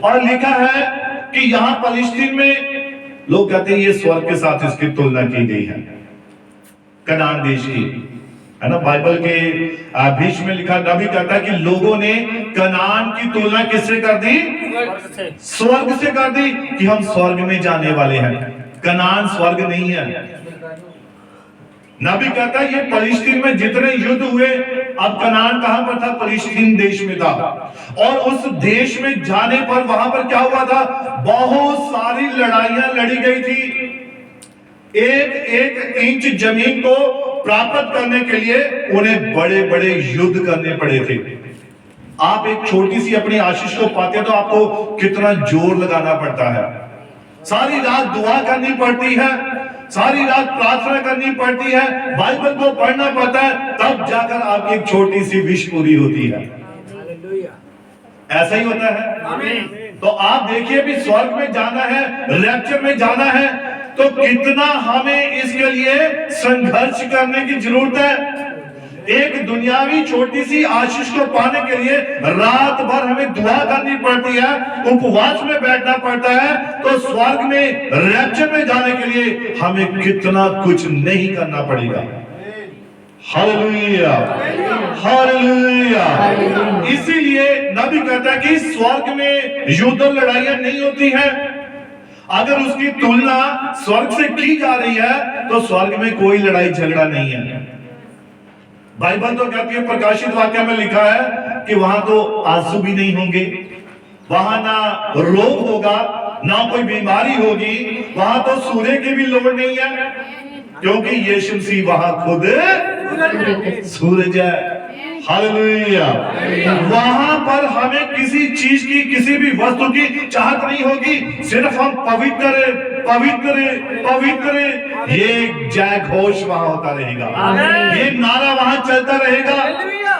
और लिखा है कि यहाँ फलस्तीन में लोग कहते हैं ये स्वर्ग के साथ इसकी तुलना की गई है, कनान देश की, है ना। बाइबल के बीच में लिखा, नबी कहता है कि लोगों ने कनान की तुलना किससे कर दी? स्वर्ग से कर दी, कि हम स्वर्ग में जाने वाले हैं। कनान स्वर्ग नहीं है। नबी कहता है ये फलस्तीन में जितने युद्ध हुए, अब कनान कहां पर था? फलस्तीन देश में था। और उस देश में जाने पर वहां पर क्या हुआ था? बहुत सारी लड़ाइयां लड़ी गई थी। एक एक इंच जमीन को प्राप्त करने के लिए उन्हें बड़े बड़े युद्ध करने पड़े थे। आप एक छोटी सी अपनी आशीष को पाते हैं तो आपको कितना जोर लगाना पड़ता है, सारी रात दुआ करनी पड़ती है, सारी रात प्रार्थना करनी पड़ती है, बाइबल को पढ़ना पड़ता है, तब जाकर आपकी एक छोटी सी विश पूरी होती है। ऐसा ही होता है। तो आप देखिए भी, स्वर्ग में जाना है, रैप्चर में जाना है, तो कितना हमें इसके लिए संघर्ष करने की जरूरत है, एक दुनियावी छोटी सी आशीष को पाने के लिए रात भर हमें दुआ करनी पड़ती है, उपवास में बैठना पड़ता है, तो स्वर्ग में रैप्चर में जाने के लिए हमें कितना कुछ नहीं करना पड़ेगा। Hallelujah, hallelujah. इसीलिए नबी कहता है कि स्वर्ग में युद्ध और लड़ाइयां नहीं होती हैं। अगर उसकी तुलना स्वर्ग से की जा रही है तो स्वर्ग में कोई लड़ाई झगड़ा नहीं है। बाइबल तो कहती है, प्रकाशित वाक्य में लिखा है कि वहां तो आंसू भी नहीं होंगे, वहां ना रोग होगा, ना कोई बीमारी होगी, वहां तो सूर्य की भी लोड़ नहीं है, क्योंकि यीशु मसीह वहां खुद सूरज है। हालेलुया। वहां पर हमें किसी चीज की, किसी भी वस्तु की चाहत नहीं होगी, सिर्फ हम पवित्र पवित्र पवित्र, ये जय घोष वहां होता रहेगा, ये नारा वहां चलता रहेगा।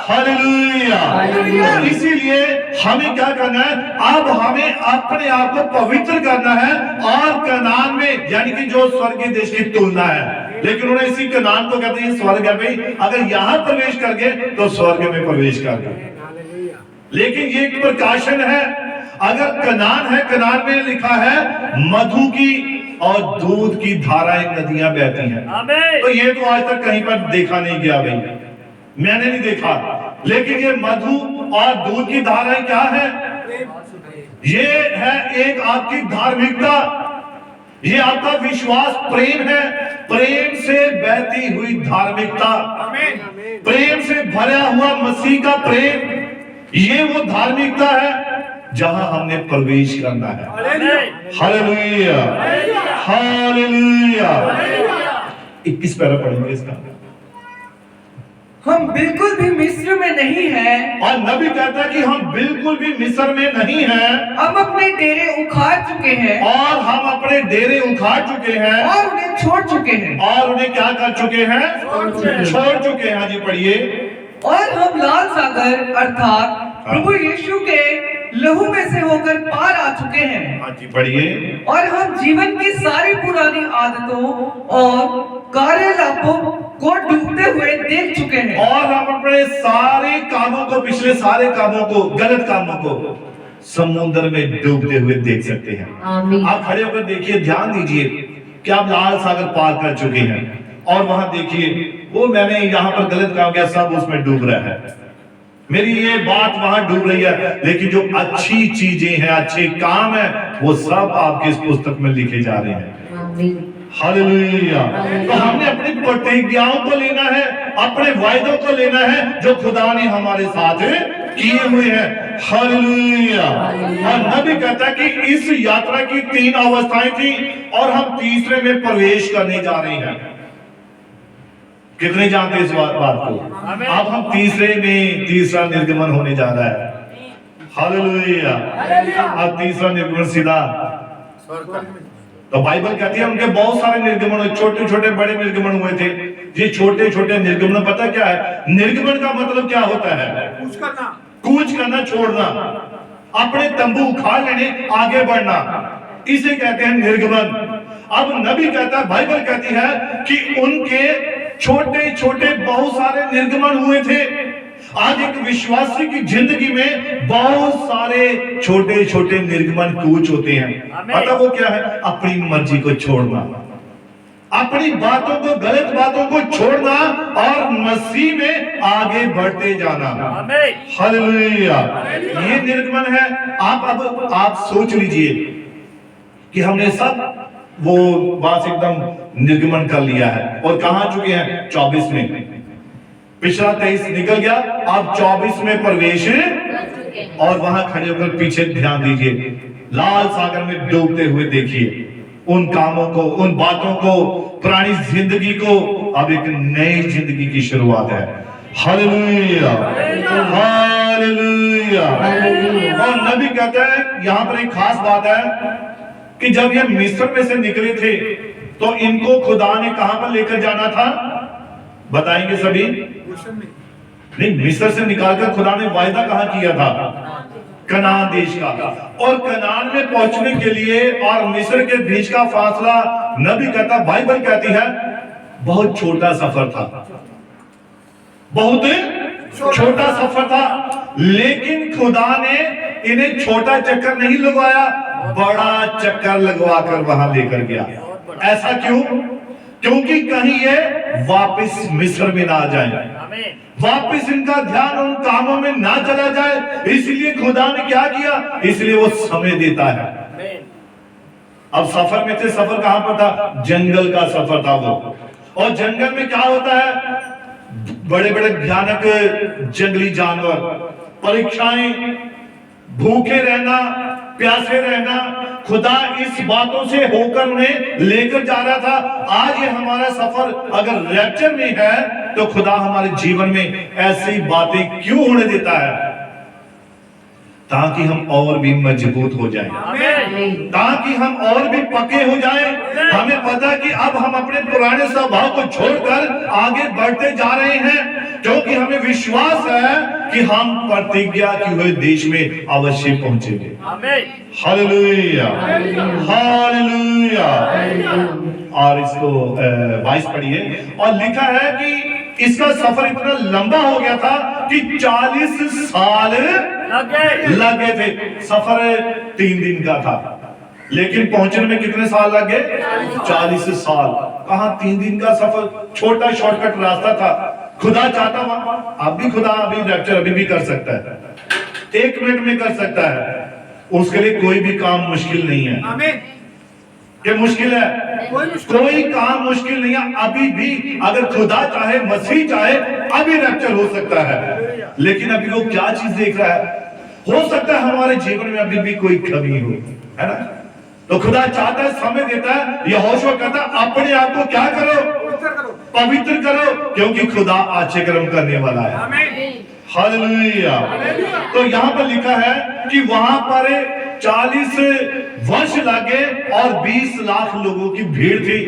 हालेलुया। इसीलिए हमें क्या करना है, अब हमें अपने आप को पवित्र करना है, और कनान में, यानी कि जो स्वर्गीय देश की तुलना है, लेकिन उन्हें इसी कनान को कहते हैं स्वर्ग है भाई, अगर यहां प्रवेश कर गए तो स्वर्ग में प्रवेश कर गए। लेकिन ये एक प्रकाशन है। अगर कनान है, कनान में लिखा है मधु की और दूध की धाराएं नदियां बहती हैं। तो ये तो आज तक कहीं पर देखा नहीं गया भाई, मैंने नहीं देखा। लेकिन ये मधु और दूध की धाराएं क्या है? ये है एक आपकी धार्मिकता, ये आपका विश्वास, प्रेम है, प्रेम से बहती हुई धार्मिकता, प्रेम से भरा हुआ मसीह का प्रेम, ये वो धार्मिकता है जहां हमने प्रवेश करना है। Hallelujah, hallelujah. 21 पैरा पढ़ेंगे इसका। हम बिल्कुल भी मिस्र में नहीं हैं, और नबी कहता है कि हम बिल्कुल भी मिस्र में नहीं हैं, हम अपने डेरे उखाड़ चुके हैं, और हम अपने डेरे उखाड़ चुके हैं, और उन्हें छोड़ चुके हैं, और उन्हें क्या कर चुके हैं? छोड़ चुके हैं। हाँ जी, पढ़िए। और हम लाल सागर अर्थात प्रभु यीशु के लहू में से होकर पार आ चुके हैं। हाँ जी, पढ़िए। और हम जीवन की सारी पुरानी आदतों और कार्यकलापों को डूबते हुए देख चुके हैं, और हम अपने सारे कामों को, पिछले सारे कामों को, गलत कामों को समुद्र में डूबते हुए देख सकते हैं। आमीन। आप खड़े होकर देखिए, ध्यान दीजिए कि आप लाल सागर पार कर चुके हैं, और वहां देखिए वो मैंने यहाँ पर गलत काम किया, सब उसमें डूब रहा है, मेरी ये बात वहां डूब रही है, लेकिन जो अच्छी चीजें हैं, अच्छे काम है, वो सब आपके इस पुस्तक में लिखे जा रहे हैं। हालेलुया। तो हमने अपनी प्रतिज्ञाओं को लेना है, अपने वायदों को लेना है जो खुदा ने हमारे साथ किए हुए हैं। हालेलुया। और नबी कहता है कि इस यात्रा की 3 अवस्थाएं थी, और हम तीसरे में प्रवेश करने जा रहे हैं। कितने जानते हैं इस बात को? अब हम तीसरे में, तीसरा निर्गमन होने जा रहा है। हालेलुया। अब तीसरा निर्गमन सीधा, तो बाइबल कहती है उनके बहुत सारे निर्गमन, छोटे छोटे बड़े निर्गमन हुए थे। ये छोटे छोटे निर्गमन, पता क्या है निर्गमन का मतलब? क्या होता है? कूच करना, छोड़ना, अपने तंबू उखाड़ लेने, आगे बढ़ना, इसे कहते हैं निर्गमन। अब नबी कहता है, बाइबल कहती है कि उनके छोटे छोटे बहुत सारे निर्गमन हुए थे। आज एक विश्वासी की जिंदगी में बहुत सारे छोटे छोटे निर्गमन कूच होते हैं। पता वो क्या है? अपनी मर्जी को छोड़ना, अपनी बातों को, गलत बातों को छोड़ना, और मसीह में आगे बढ़ते जाना। हालेलुया। ये निर्गमन है। आप सोच लीजिए कि हमने सब वो बात एकदम निर्गमन कर लिया है, और कहां चुके हैं? 24 में। पिछला 23 निकल गया, अब 24 में प्रवेश, और वहां खड़े होकर पीछे ध्यान दीजिए, लाल सागर में डूबते हुए देखिए उन कामों को, उन बातों को, पुरानी जिंदगी को। अब एक नई जिंदगी की शुरुआत है। Hallelujah, hallelujah. और नबी कहता है यहां पर एक खास बात है कि जब ये मिस्र में से निकले थे तो इनको खुदा ने कहां पर लेकर जाना था? बताएंगे सभी? नहीं, मिस्र से निकालकर खुदा ने वायदा कहां किया था? कनान देश का। और कनान में पहुंचने के लिए और मिस्र के बीच का फासला, नबी कहता, बाइबल कहती है बहुत छोटा सफर था। बहुत छोटा सफर था, लेकिन खुदा ने इन्हें छोटा चक्कर नहीं लगवाया, बड़ा चक्कर लगवा कर वहां लेकर गया। ऐसा क्यों? क्योंकि कहीं ये वापस मिस्र में ना आ जाए, वापस इनका ध्यान उन कामों में ना चला जाए, इसलिए खुदा ने क्या किया, इसलिए वो समय देता है। अब सफर में थे, सफर कहां पर था? जंगल का सफर था वो। और जंगल में क्या होता है? बड़े बड़े भयानक जंगली जानवर, परीक्षाएं, भूखे रहना, प्यासे रहना। खुदा इस बातों से होकर उन्हें लेकर जा रहा था। आज ये हमारा सफर अगर रैप्चर में है, तो खुदा हमारे जीवन में ऐसी बातें क्यों होने देता है? ताकि हम और भी मजबूत हो जाएं, ताकि हम और भी पक्के हो जाएं। हमें पता है कि अब हम अपने पुराने स्वभाव को छोड़कर आगे बढ़ते जा रहे हैं, क्योंकि हमें विश्वास है कि हम प्रतिज्ञा किए हुए देश में अवश्य पहुंचेंगे। Hallelujah, hallelujah. और इसको 22 पढ़िए। और लिखा है कि इसका सफर इतना लंबा हो गया था कि 40 साल लगे थे। सफर 3 दिन का था, लेकिन पहुंचने में कितने साल लग गए? 40 साल। कहां 3 दिन का सफर, छोटा शॉर्टकट रास्ता था। खुदा चाहता वहां, अब भी खुदा अभी रैप्चर अभी भी कर सकता है, 1 मिनट में कर सकता है। उसके लिए कोई भी काम मुश्किल नहीं है। ये मुश्किल है? कोई काम मुश्किल नहीं है। अभी भी अगर खुदा चाहे, मसीह चाहे, अभी रैप्चर हो सकता है। लेकिन अभी वो क्या चीज देख रहा है? हो सकता है हमारे जीवन में अभी भी कोई कमी हो, है ना? तो खुदा चाहता है, समय देता है। यहोशू कहता है अपने आप को क्या करो? पवित्र करो, क्योंकि खुदा आचरण करने वाला है। हालेलुया। तो यहाँ पर लिखा है कि वहां पर 40 वर्ष लगे और 20 लाख लोगों की भीड़ थी।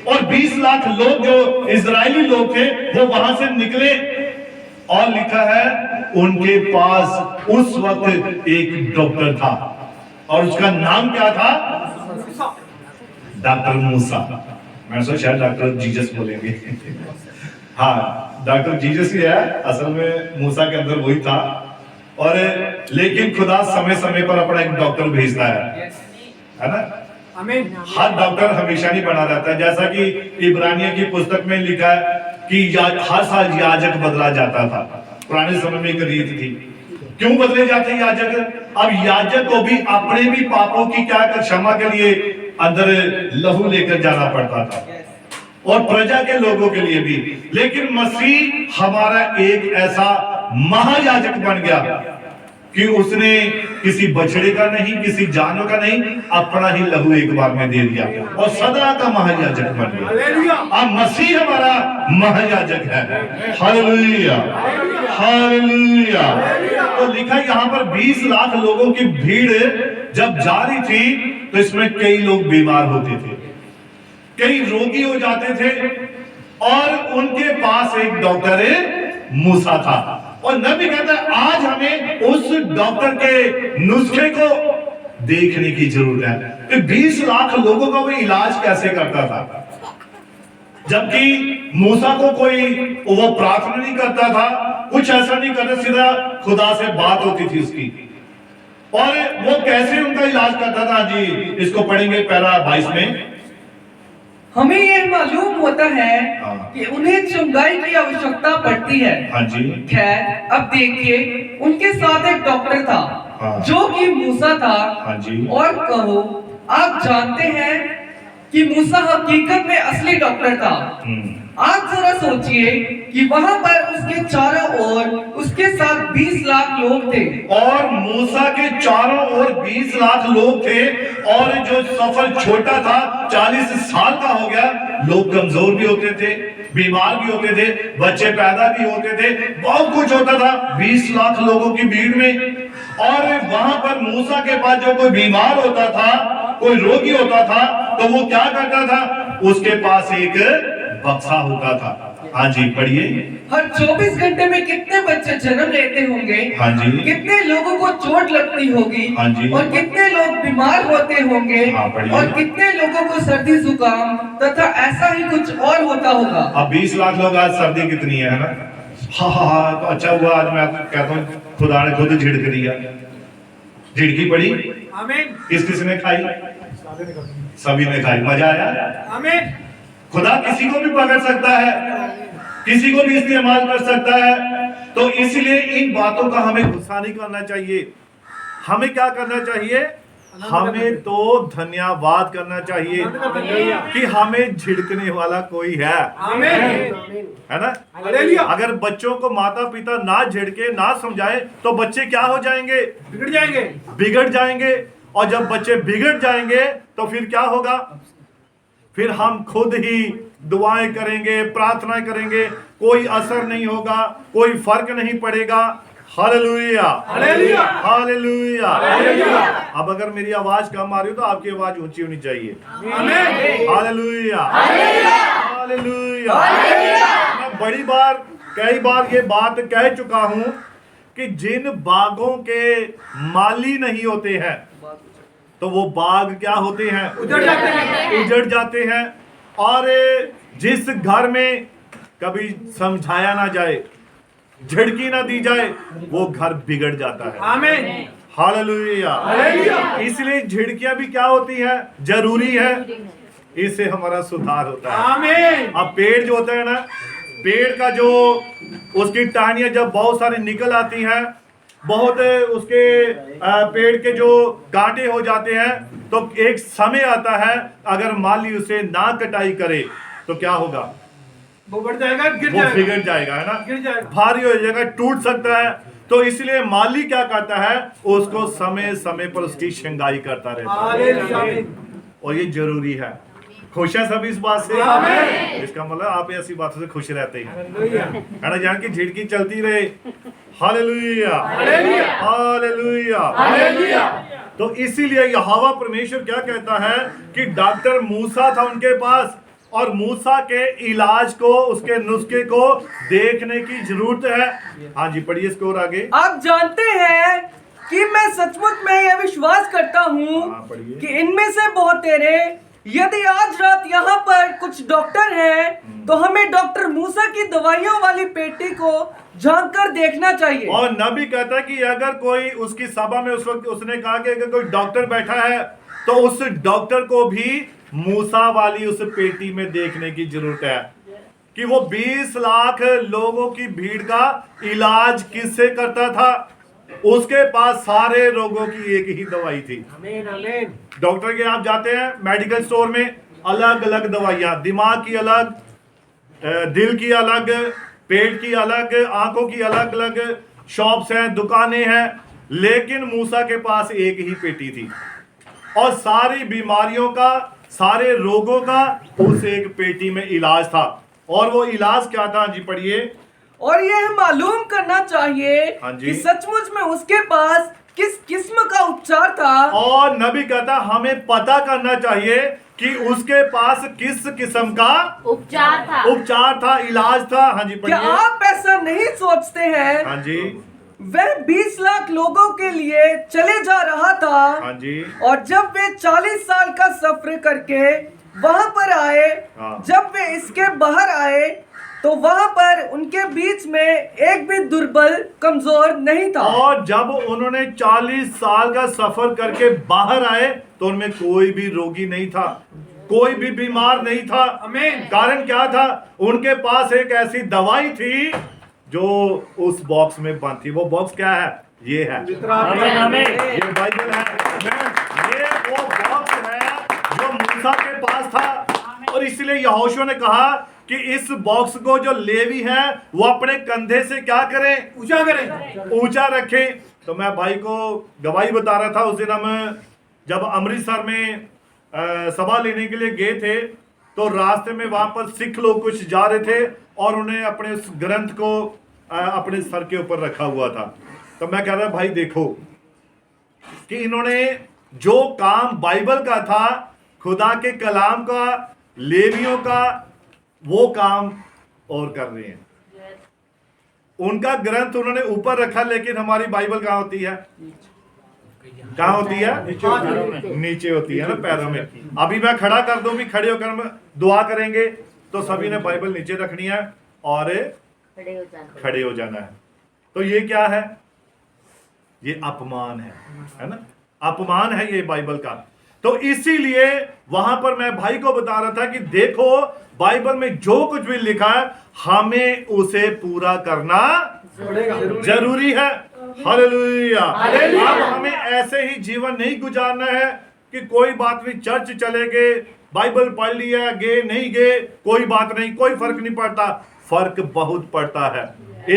और 20 लाख लोग जो इजरायली लोग थे वो वहां से निकले। और लिखा है उनके पास उस वक्त एक डॉक्टर था, और उसका नाम क्या था? डॉक्टर मूसा। मैं सोचा शायद डॉक्टर जीसस बोलेंगे। हाँ, डॉक्टर जीसस ही है, असल में मूसा के अंदर वही था। और लेकिन खुदा समय समय पर अपना एक डॉक्टर भेजता है ना? हर डॉक्टर हमेशा नहीं बना रहता है। जैसा कि इब्रानियों की पुस्तक में लिखा है कि हर साल याजक बदला जाता था। पुराने समय में एक रीत थी। क्यों बदले जाते याजक? अब याजक को भी अपने भी पापों की क्या क्षमा के लिए अंदर लहू लेकर जाना पड़ता था, और प्रजा के लोगों के लिए भी। लेकिन मसीह हमारा एक ऐसा महायाजक बन गया कि उसने किसी बछड़े का नहीं, किसी जानवर का नहीं, अपना ही लहू एक बार में दे दिया और सदा का महायाजक बन गया। अब मसीह हमारा महायाजक है। Hallelujah, hallelujah. तो लिखा यहाँ पर 20 लाख लोगों की भीड़ जब जा रही थी, तो इसमें कई लोग बीमार होते थे, कई रोगी हो जाते थे, और उनके पास एक डॉक्टर मूसा था। और नबी कहता है आज हमें उस डॉक्टर के नुस्खे को देखने की जरूरत है कि 20 लाख लोगों का वो इलाज कैसे करता था, जबकि मूसा को कोई वो प्रार्थना नहीं करता था, कुछ ऐसा नहीं करता, सीधा खुदा से बात होती थी उसकी। और वो कैसे उनका इलाज करता था? जी, इसको पढ़ेंगे पैरा 22 में। हमें ये मालूम होता है हाँ। कि उन्हें चंगाई की आवश्यकता पड़ती है। हाँ जी। खैर, अब देखिए, उनके साथ एक डॉक्टर था, हाँ। जो कि मूसा था। हाँ जी। और कहो, आप जानते हैं कि मूसा हकीकत में असली डॉक्टर था। आज जरा सोचिए कि वहां पर उसके चारों ओर उसके साथ 20 लाख लोग थे, और मूसा के चारों ओर 20 लाख लोग थे। और जो सफर छोटा था, 40 साल का हो गया, लोग कमजोर भी होते थे, बीमार भी होते थे, बच्चे पैदा भी होते थे, बहुत कुछ होता था 20 लाख लोगों की भीड़ में। और वहां पर मूसा के पास जो कोई बीमार होता था, कोई रोगी होता था, तो वो क्या करता था? उसके पास एक बक्सा होता था। हाँ जी, पढ़िए। हर 24 घंटे में कितने बच्चे जन्म लेते होंगे? हाँ जी। कितने लोगों को चोट लगती होगी? हाँ जी। और कितने लोग बीमार होते होंगे? हाँ, पढ़िए। और कितने लोगों को सर्दी जुकाम तथा ऐसा ही कुछ और होता होगा। अब 20 लाख लोग, आज सर्दी कितनी है ना? हाँ, तो अच्छा हुआ आज मैं कहता हूँ खुदा ने खुद झिड़क दिया। झिड़की पड़ी, आमीन किस किसने खाई? सभी ने खाई। मजा आया? आमीन। खुदा किसी को भी पकड़ सकता है, किसी को भी इस्तेमाल कर सकता है। तो इसलिए इन बातों का हमें गुस्सा नहीं करना चाहिए। हमें क्या करना चाहिए? हमें तो धन्यवाद करना चाहिए कि हमें झिड़कने वाला कोई है। आमीन है ना? हालेलुया। अगर बच्चों को माता पिता ना झिड़के ना समझाए तो बच्चे क्या हो जाएंगे? बिगड़ जाएंगे। बिगड़ जाएंगे। और जब बच्चे बिगड़ जाएंगे तो फिर क्या होगा? फिर हम खुद ही दुआएं करेंगे, प्रार्थना करेंगे, कोई असर नहीं होगा, कोई फर्क नहीं पड़ेगा। Hallelujah hallelujah hallelujah. हालेलुया। अब अगर मेरी आवाज कम आ रही हो तो आपकी आवाज ऊंची होनी चाहिए। आमीन हालेलुया हालेलुया। मैं कई बार ये बात कह चुका हूं कि जिन बागों के माली नहीं होते हैं तो वो बाग क्या होते हैं? उजड़ जाते हैं। उजड़ जाते हैं। और जिस घर में कभी समझाया ना जाए, झिड़की ना दी जाए, वो घर बिगड़ जाता है। आमीन हालेलुया। हालेलुया। इसलिए झिड़कियां भी क्या होती हैं? जरूरी है। इससे हमारा सुधार होता है। आमीन। अब पेड़ जो होता है ना, पेड़ का जो उसकी टहनियां जब बहुत सारी निकल आती हैं, बहुत उसके पेड़ के जो कांटे हो जाते हैं, तो एक समय आता है अगर माली उसे ना कटाई करे तो क्या होगा? वो बढ़ जाएगा, गिर वो जाएगा। बिगड़ जाएगा, है ना? गिर जाएगा। भारी हो जाएगा, टूट सकता है। तो इसलिए माली क्या करता है? उसको समय समय पर उसकी शंगाई करता रहता है। हालेलुया। और ये जरूरी है। खुश है सभी इस बात से? आमीन। इसका मतलब आप ऐसी बातों से खुश रहते हैं, हालेलुया है ना? जान की झिड़की चलती रहे। Hallelujah hallelujah hallelujah. हालेलुया। तो इसीलिए यहोवा परमेश्वर क्या कहता है कि डॉक्टर मूसा था उनके पास, और मूसा के इलाज को, उसके नुस्खे को देखने की जरूरत है। हाँ जी, पढ़िए इसको और आगे। आप जानते हैं कि मैं सचमुच में यह विश्वास करता हूँ हाँ, पढ़िए। कि इनमें से बहुतेरे, यदि आज रात यहाँ पर कुछ डॉक्टर हैं तो हमें डॉक्टर मूसा की दवाइयों वाली पेटी को झांक कर देखना चाहिए। और नबी कहता है कि अगर कोई उसकी सभा में उस वक्त उसने कहा कि अगर कोई डॉक्टर बैठा है तो उस डॉक्टर को भी मूसा वाली उस पेटी में देखने की जरूरत है कि वो 20 लाख लोगों की भीड़ का इलाज किससे करता था? उसके पास सारे रोगों की एक ही दवाई थी। आमीन आमीन। डॉक्टर के आप जाते हैं मेडिकल स्टोर में, अलग अलग दवाइयां, दिमाग की अलग, दिल की अलग, पेट की अलग, आंखों की अलग अलग शॉप्स हैं, दुकानें हैं, लेकिन मूसा के पास एक ही पेटी थी और सारी बीमारियों का, सारे रोगों का उस एक पेटी में इलाज था। और वो इलाज क्या था? जी पढ़िए। और यह मालूम करना चाहिए हाँ जी। कि सचमुच में उसके पास किस किस्म का उपचार था। और नबी कहता हमें पता करना चाहिए कि उसके पास किस किस्म का उपचार था, इलाज था। हाँ जी क्या पढ़िए। आप ऐसा नहीं सोचते हैं? हाँ जी वह 20 लाख लोगों के लिए चले जा रहा था। हाँ जी। और जब वे 40 साल का सफर करके वहां पर आए, हाँ। जब वे इसके बाहर आए तो वहां पर उनके बीच में एक भी दुर्बल कमजोर नहीं था। और जब उन्होंने 40 साल का सफर करके बाहर आए तो उनमें कोई भी रोगी नहीं था, कोई भी बीमार नहीं था। आमीन। कारण क्या था? उनके पास एक ऐसी दवाई थी जो उस बॉक्स में बंद थी। वो बॉक्स क्या है? ये है, आमीन आमीन। ये बाइबल है। ये वो बॉक्स है जो मूसा के पास था। और इसलिए यहोशू ने कहा कि इस बॉक्स को जो लेवी है वो अपने कंधे से क्या करें? ऊंचा करें, ऊंचा रखें। तो मैं भाई को गवाही बता रहा था, उस दिन हम जब अमृतसर में सभा लेने के लिए गए थे तो रास्ते में वहां पर सिख लोग कुछ जा रहे थे और उन्हें अपने उस ग्रंथ को अपने सर के ऊपर रखा हुआ था। तो मैं कह रहा भाई देखो कि इन्होंने जो काम बाइबल का था, खुदा के कलाम का, लेवियों का, वो काम और कर रहे हैं। उनका ग्रंथ उन्होंने ऊपर रखा, लेकिन हमारी बाइबल कहाँ होती है? कहाँ होती है? नीचे होती है ना, पैरों में। अभी मैं खड़ा कर दूं भी, खड़े होकर हम दुआ करेंगे तो सभी ने बाइबल नीचे रखनी है और खड़े हो जाना है। तो ये क्या है? ये अपमान है ना? अपमान है ये बाइबल का। तो इसीलिए वहां पर मैं भाई को बता रहा था कि देखो बाइबल में जो कुछ भी लिखा है हमें उसे पूरा करना जरूरी है। हालेलुया। अब हमें ऐसे ही जीवन नहीं गुजारना है कि कोई बात नहीं, चर्च चले गए, बाइबल पढ़ लिया, गए नहीं गए, कोई बात नहीं, कोई फर्क नहीं पड़ता। फर्क बहुत पड़ता है।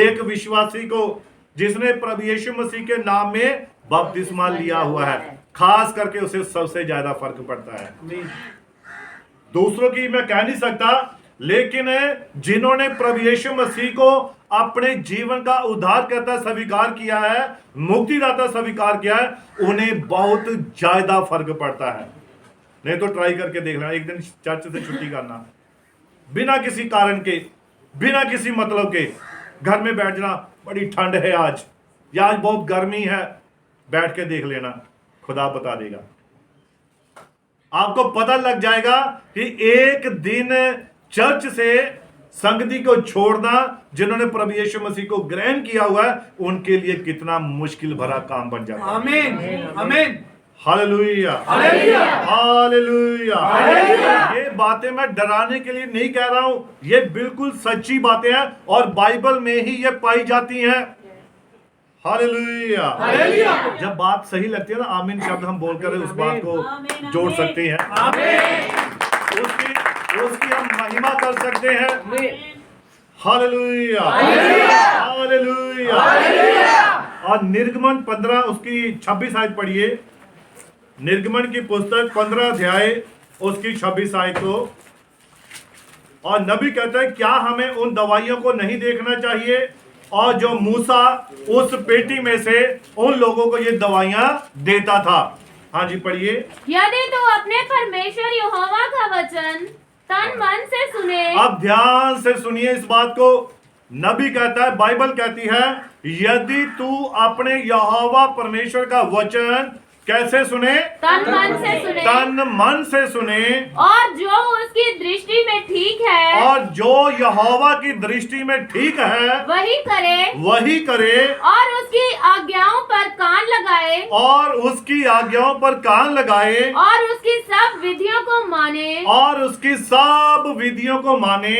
एक विश्वासी को जिसने प्रभु यीशु मसीह के नाम में बपतिस्मा लिया हुआ है, खास करके उसे सबसे ज्यादा फर्क पड़ता है। दूसरों की मैं कह नहीं सकता, लेकिन जिन्होंने प्रभु यीशु मसीह को अपने जीवन का उद्धारकर्ता स्वीकार किया है, मुक्तिदाता स्वीकार किया है, उन्हें बहुत ज्यादा फर्क पड़ता है। नहीं तो ट्राई करके देख लेना, एक दिन चर्च से छुट्टी करना, बिना किसी कारण के, बिना किसी मतलब के घर में बैठ जाना, बड़ी ठंड है आज या आज बहुत गर्मी है, बैठ के देख लेना, खुदा बता देगा। आपको पता लग जाएगा कि एक दिन चर्च से संगति को छोड़ना, जिन्होंने प्रभु यीशु मसीह को ग्रहण किया हुआ है, उनके लिए कितना मुश्किल भरा काम बन जाता है। आमीन आमीन हालेलुया हालेलुया हालेलुया। हालेलुया। ये बातें मैं डराने के लिए नहीं कह रहा हूं, ये बिल्कुल सच्ची बातें हैं और बाइबल में ही ये पाई जाती हैं। Hallelujah hallelujah. जब बात सही लगती है ना, आमीन शब्द हम बोलकर उस बात को जोड़ सकते हैं, आमीन उसकी हम महिमा कर सकते हैं। Hallelujah hallelujah. हालेलुया। और निर्गमन 15 उसकी 26 आयत पढ़िए। निर्गमन की पुस्तक 15 अध्याय उसकी 26 आयत को। और नबी कहता है क्या हमें उन दवाइयों को नहीं देखना चाहिए और जो मूसा उस पेटी में से उन लोगों को ये दवाइयां देता था। हाँ जी पढ़िए। यदि तू अपने परमेश्वर यहोवा का वचन तन मन से सुने। अब ध्यान से सुनिए इस बात को। नबी कहता है, बाइबल कहती है, यदि तू अपने यहोवा परमेश्वर का वचन कैसे सुने? तन मन से सुने। तन मन से सुने। और जो उसकी दृष्टि में ठीक है। और जो यहोवा की दृष्टि में ठीक है वही करे। वही करे। और उसकी आज्ञाओं पर कान लगाए। और उसकी आज्ञाओं पर कान लगाए। और उसकी सब विधियों को माने। और उसकी सब विधियों को माने।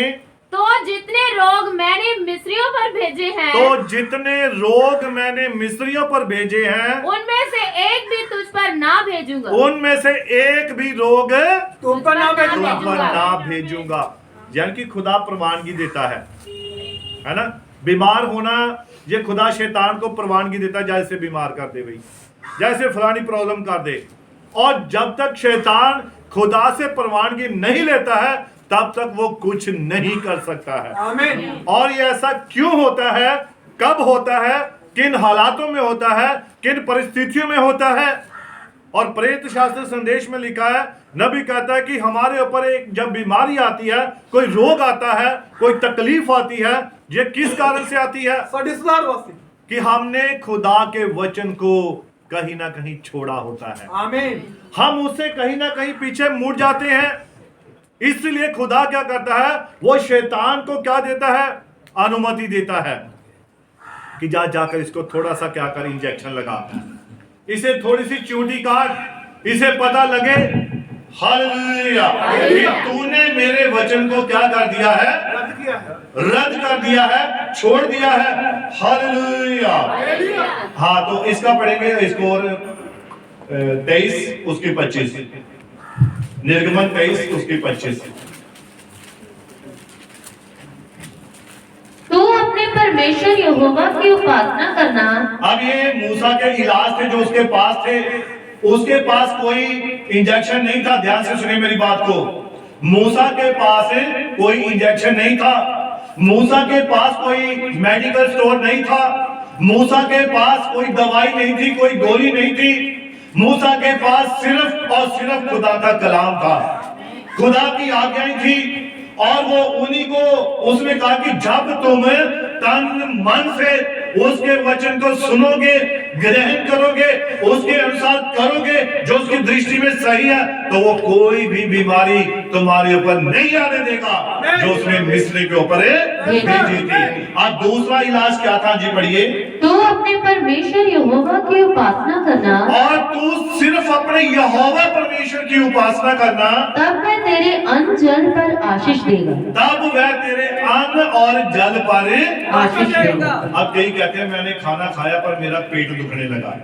तो जितने रोग मैंने मिस्रियों पर भेजे हैं। तो जितने रोग मैंने मिस्रियों पर भेजे हैं, उनमें से एक भी तुझ पर ना भेजूंगा। उनमें से एक भी रोग तुम पर ना तुम भेजूंगा। पर ना भेजूंगा। यानी कि खुदा प्रवानगी देता है ना? बीमार होना ये खुदा शैतान को प्रवानगी देता है, जैसे बीमार कर दे भाई, जैसे फलानी प्रॉब्लम कर दे। और जब तक शैतान खुदा से प्रवानगी नहीं लेता है तब तक वो कुछ नहीं कर सकता है। आमीन। और ये ऐसा क्यों होता है, कब होता है, किन हालातों में होता है, किन परिस्थितियों में होता है? और प्रेरित शास्त्र संदेश में लिखा है, नबी कहता है कि हमारे ऊपर एक जब बीमारी आती है, कोई रोग आता है, कोई तकलीफ आती है, ये किस कारण से आती है? कि हमने खुदा के वचन को कहीं ना कहीं छोड़ा होता है। आमीन। हम उससे कहीं ना कहीं पीछे मुड़ जाते हैं। इसलिए खुदा क्या करता है, वो शैतान को क्या देता है? अनुमति देता है कि जाकर इसको थोड़ा सा क्या कर, इंजेक्शन लगा, इसे थोड़ी सी चूंटी काट, इसे पता लगे हालेलुया कि तूने मेरे वचन को क्या कर दिया है? रद्द कर दिया है, छोड़ दिया है। हालेलुया। हाँ तो इसका पढ़ेंगे, इसको और 23 उसकी 25, निर्गमन 23 उसकी 25। तू अपने परमेश्वर यहोवा की उपासना करना। अब ये मूसा के इलाज थे जो उसके पास थे, उसके पास कोई इंजेक्शन नहीं था। ध्यान से सुनिए मेरी बात को। मूसा के पास कोई इंजेक्शन नहीं था, मूसा के पास कोई मेडिकल स्टोर नहीं था, मूसा के पास कोई दवाई नहीं थी, कोई गोली नहीं थी। मूसा के पास सिर्फ और सिर्फ खुदा का कलाम था, खुदा की आज्ञाएं थी। और वो उन्हीं को उसने कहा कि जब तुम तन मन से उसके वचन को सुनोगे ग्रहण करोगे, उसके अनुसार करोगे जो उसकी दृष्टि में सही है, तो वो कोई भी बीमारी तुम्हारे ऊपर नहीं आने देगा जो उसने मिस्र के ऊपर भेजी थी। अब दूसरा इलाज क्या था जी, पढ़िए। तू अपने परमेश्वर यहोवा की उपासना करना, और तू सिर्फ अपने यहोवा परमेश्वर की उपासना करना, तब मैं तेरे अन्न जल पर आशीष देगा। तब वह तेरे अन्न और जल पर आशीष देगा। अब कई कहते हैं मैंने खाना खाया पर मेरा पेट दुखने लगा,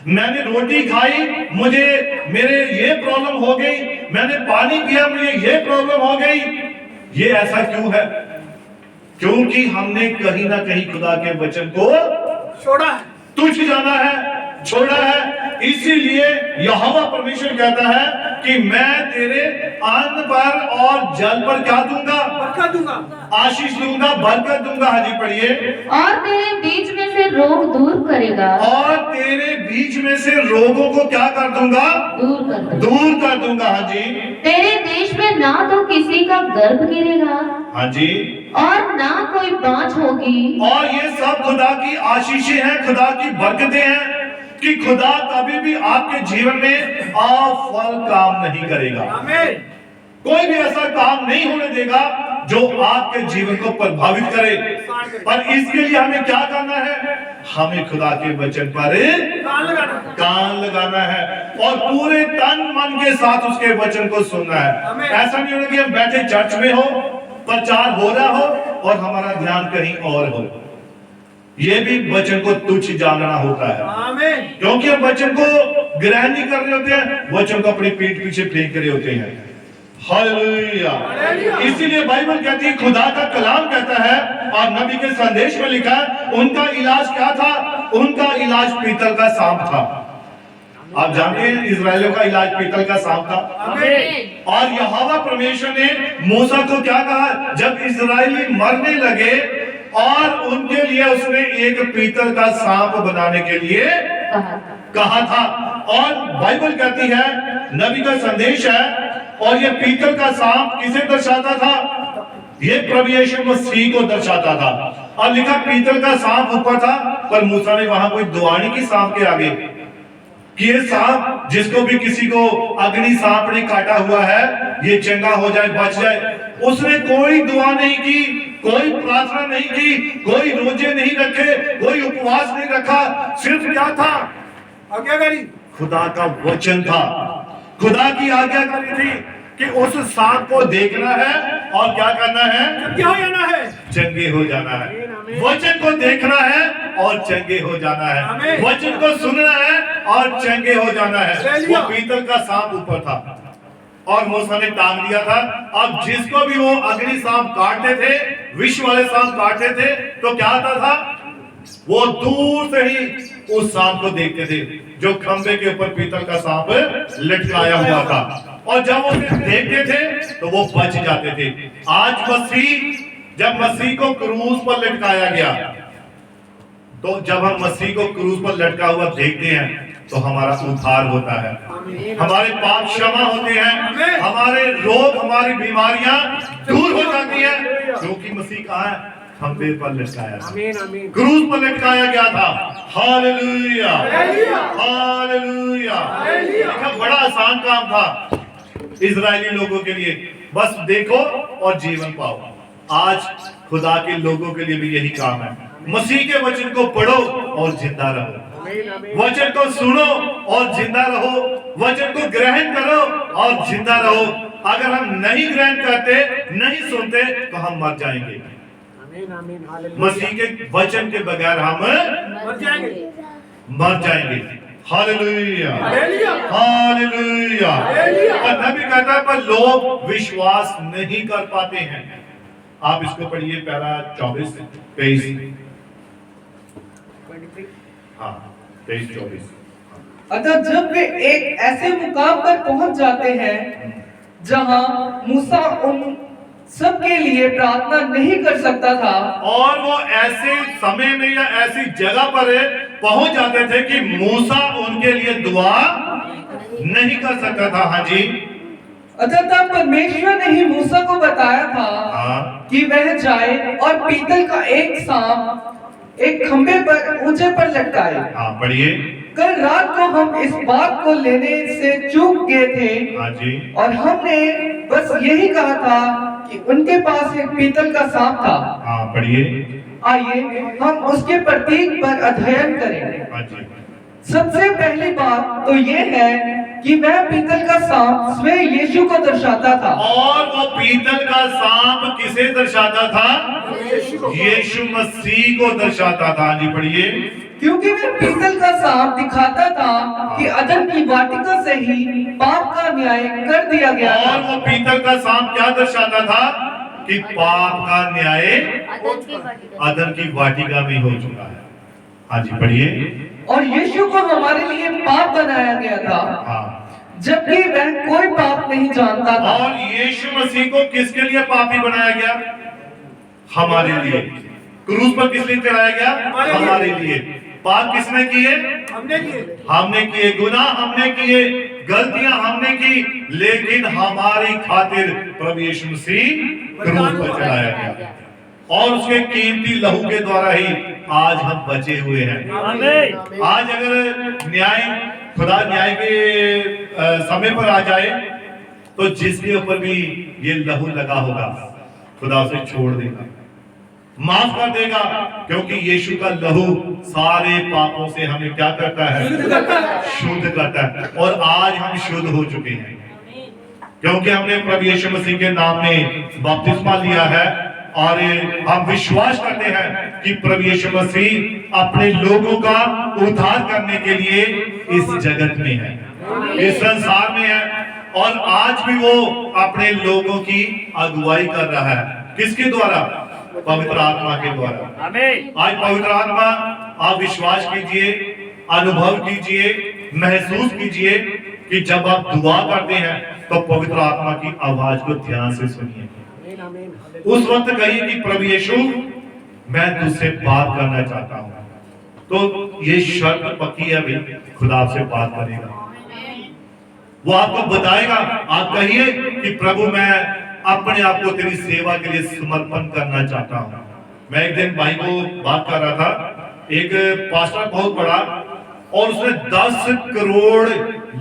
मैंने रोटी खाई मुझे मेरे ये प्रॉब्लम हो गई, मैंने पानी पिया मुझे ये प्रॉब्लम हो गई। ये ऐसा क्यों है? क्योंकि हमने कहीं ना कहीं खुदा के वचन को छोड़ा है, तुझ जाना है, छोड़ा है। इसीलिए यहोवा परमेश्वर कहता है कि मैं तेरे अन्न पर और जल पर क्या दूंगा? बरकत दूंगा, आशीष दूंगा, बरकत दूंगा। हाँ जी, पढ़िए। और तेरे बीच में से रोग दूर करेगा, और तेरे बीच में से रोगों को क्या कर दूंगा? दूर कर देगा। दूर कर दूंगा। हाँ जी, तेरे देश में ना तो किसी का गर्भ गिरेगा हाँ जी। और ना कोई बाँझ होगी। और ये सब खुदा की आशीषें हैं, खुदा की बरकतें हैं कि खुदा कभी भी आपके जीवन में अफल काम नहीं करेगा। आमीन। कोई भी ऐसा काम नहीं होने देगा जो आपके जीवन को प्रभावित करे। पर इसके लिए हमें क्या करना है? हमें खुदा के वचन पर कान लगाना है और पूरे तन मन के साथ उसके वचन को सुनना है। ऐसा नहीं होना कि हम बैठे चर्च में हो, प्रचार हो रहा हो और हमारा ध्यान कहीं और हो। ये भी वचन को तुच्छ जानना होता है, आमीन। क्योंकि हम वचन को ग्रहण नहीं कर रहे होते हैं, वचन को अपनी पीठ पीछे फेंक रहे होते हैं। हालेलुया। इसीलिए बाइबल कहती है, खुदा का कलाम कहता है और नबी के संदेश में लिखा है, उनका इलाज क्या था? उनका इलाज पीतल का सांप था। आप जानते हैं इजराइलियों का इलाज पीतल का सांप था। आमीन। और यहोवा परमेश्वर ने मूसा को क्या कहा? जब इजरायली मरने लगे और उनके लिए उसने एक पीतल का सांप बनाने के लिए कहा था। और बाइबल कहती है, नबी का संदेश है, और ये पीतल का सांप किसे दर्शाता था? ये प्रभु यीशु मसीह को दर्शाता था। और लिखा पीतल का सांप ऊपर था, पर मूसा ने वहां कोई दुआ नहीं की सांप के आगे कि ये सांप जिसको भी किसी को अग्नि सांप ने काटा हुआ है ये चंगा हो जाए, बच जाए। उसने कोई दुआ नहीं की, कोई प्रार्थना नहीं की, कोई रोजे नहीं रखे, कोई उपवास नहीं रखा। सिर्फ क्या था? आज्ञाकारी। खुदा का वचन था, खुदा की आज्ञाकारी थी कि उस सांप को देखना है और क्या करना है? क्या हो जाना है? चंगे हो जाना है। वचन को देखना है और चंगे हो जाना है। वचन को सुनना है और चंगे हो जाना है। वो पीतल का सांप ऊपर था और मूसा ने टांग दिया था। अब जिसको भी वो अग्नि सांप काटते थे, विष वाले सांप काटते थे, तो क्या आता था? वो दूर से ही उस सांप को देखते थे जो खंबे के ऊपर पीतल का सांप लटकाया हुआ था। और जब वो देखते थे तो वो बच जाते थे। आज जब मसीह को क्रूस पर लटकाया गया, तो जब हम मसीह को क्रूस पर लटका हुआ देखते हैं तो हमारा उद्धार होता है, हमारे पाप क्षमा होते हैं, हमारे रोग, हमारी बीमारियां दूर हो जाती हैं, क्योंकि मसीह कहाँ है? खंबे पर लटकाया था, क्रूस पर लटकाया गया था। Hallelujah, hallelujah. देखा, बड़ा आसान काम था इजरायली लोगों के लिए, बस देखो और जीवन पाओ। आज खुदा के लोगों के लिए भी यही काम है। मसीह के वचन को पढ़ो और जिंदा रहो, वचन को सुनो और जिंदा रहो, वचन को ग्रहण करो और जिंदा रहो। अगर हम नहीं ग्रहण करते, नहीं सुनते, तो हम मर जाएंगे। मसीह के वचन के बगैर हम मर जाएंगे। मर जाएंगे। Hallelujah, hallelujah. हालेलुया। और नबी कहता है पर लोग विश्वास नहीं कर पाते हैं। आप इसको पढ़िए, पैरा 24-23। हाँ, 23-24। अतः जब वे एक ऐसे मुकाम पर पहुंच जाते हैं जहां मूसा उन सब के लिए प्रार्थना नहीं कर सकता था, और वो ऐसे समय में या ऐसी जगह पर पहुंच जाते थे कि मूसा उनके लिए दुआ नहीं कर सकता था। हाँ जी। अतः तब परमेश्वर ने ही मूसा को बताया था कि वह जाए और पीतल का एक सांप एक खंबे पर ऊंचे पर लटकाए। हाँ पढ़िए। कल रात को हम इस बात को लेने से चूक गए थे हाँ जी। और हमने बस यही कहा था कि उनके पास एक पीतल का सांप था। हाँ पढ़िए। आइए हम उसके प्रतीक पर अध्ययन करें। हाँ जी। सबसे पहली बात तो ये है कि वह पीतल का सांप स्वयं यीशु को दर्शाता था। और वो पीतल का सांप किसे दर्शाता था? यीशु मसीह को दर्शाता था। हाँ जी पढ़िए। क्योंकि वह पीतल का सांप दिखाता था कि अदन की वाटिका से ही पाप का न्याय कर दिया गया और था। वो पीतल का सांप क्या दर्शाता था? कि पाप का न्याय अदन की वाटिका में हो चुका है। हाँ जी पढ़िए। और यीशु को हमारे लिए पाप बनाया गया था, हाँ। जबकि वह कोई पाप नहीं जानता था। और यीशु मसीह को किसके लिए पापी बनाया गया? हमारे लिए। क्रूस पर किस लिए चढ़ाया गया? हमारे लिए। पाप किसने किए? हमने किए। गुनाह हमने किए, गलतियां हमने की, लेकिन हमारी खातिर प्रभु यीशु मसीह क्रूस पर चढ़ाया गया और उसके कीमती लहू के द्वारा ही आज हम बचे हुए हैं। आज अगर न्याय, खुदा न्याय के समय पर आ जाए तो जिसके ऊपर भी ये लहू लगा होगा खुदा उसे छोड़ देगा, माफ कर देगा, क्योंकि यीशु का लहू सारे पापों से हमें क्या करता है? शुद्ध करता है। और आज हम शुद्ध हो चुके हैं क्योंकि हमने प्रभु यीशु मसीह के नाम में बपतिस्मा लिया है और हम विश्वास करते हैं कि प्रभु यीशु मसीह अपने लोगों का उद्धार करने के लिए इस जगत में है, इस संसार में है और आज भी वो अपने लोगों की अगुवाई कर रहा है। किसके द्वारा? पवित्र आत्मा के द्वारा। आज पवित्र आत्मा, आप विश्वास कीजिए, अनुभव कीजिए, महसूस कीजिए कि जब आप दुआ करते हैं तो पवित्र आत्मा की आवाज को ध्यान से सुनिए। उस वक्त कहिए कि प्रभु यीशु मैं तुझसे बात करना चाहता हूं, तो ये शर्त पक्की है भाई, खुदा आपसे बात करेगा, वो आपको बताएगा। आप कहिए कि प्रभु मैं अपने आप को तेरी सेवा के लिए समर्पण करना चाहता हूं। मैं एक दिन भाई को बात कर रहा था, एक पास्टर बहुत बड़ा, और उसने 10 करोड़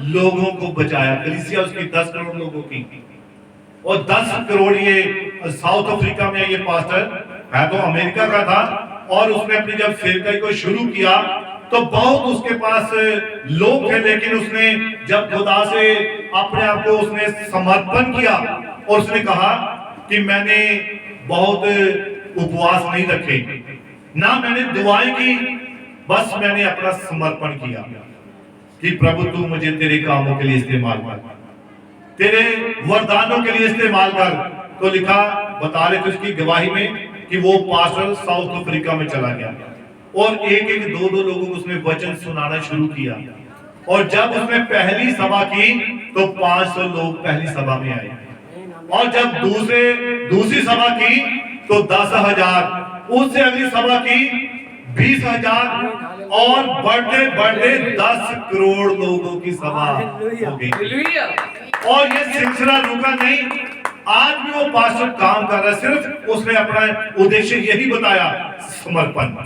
लोगों को बचाया। कलीसिया उसकी 10 करोड़ लोगों की, और 10 करोड़, ये साउथ अफ्रीका में ये पास्टर है, तो अमेरिका का था, और उसने अपनी जब सेवकाई को शुरू किया तो बहुत उसके पास लोग थे, लेकिन उसने जब खुदा से अपने आप को उसने समर्पण किया और उसने कहा कि मैंने बहुत उपवास नहीं रखे, ना मैंने दुआएं की, बस मैंने अपना समर्पण किया कि प्रभु तू मुझे तेरे कामों के लिए इस्तेमाल कर, तेरे वरदानों के लिए इस्तेमाल कर। तो लिखा, बता रहे थे उसकी गवाही में कि वो पास्टर साउथ अफ्रीका में चला गया और एक एक दो दो लोगों को उसने वचन सुनाना शुरू किया, और जब उसने पहली सभा की तो 500 लोग पहली सभा में आए, और जब दूसरी सभा की तो 10,000, उससे अगली सभा की 20,000, और बढ़ते बढ़ते 10 करोड़ लोगों की सभा हो गई। और ये सिलसिला रुका नहीं, आज भी वो पास्टर काम कर रहा है। सिर्फ उसने अपना उद्देश्य यही बताया, समर्पण।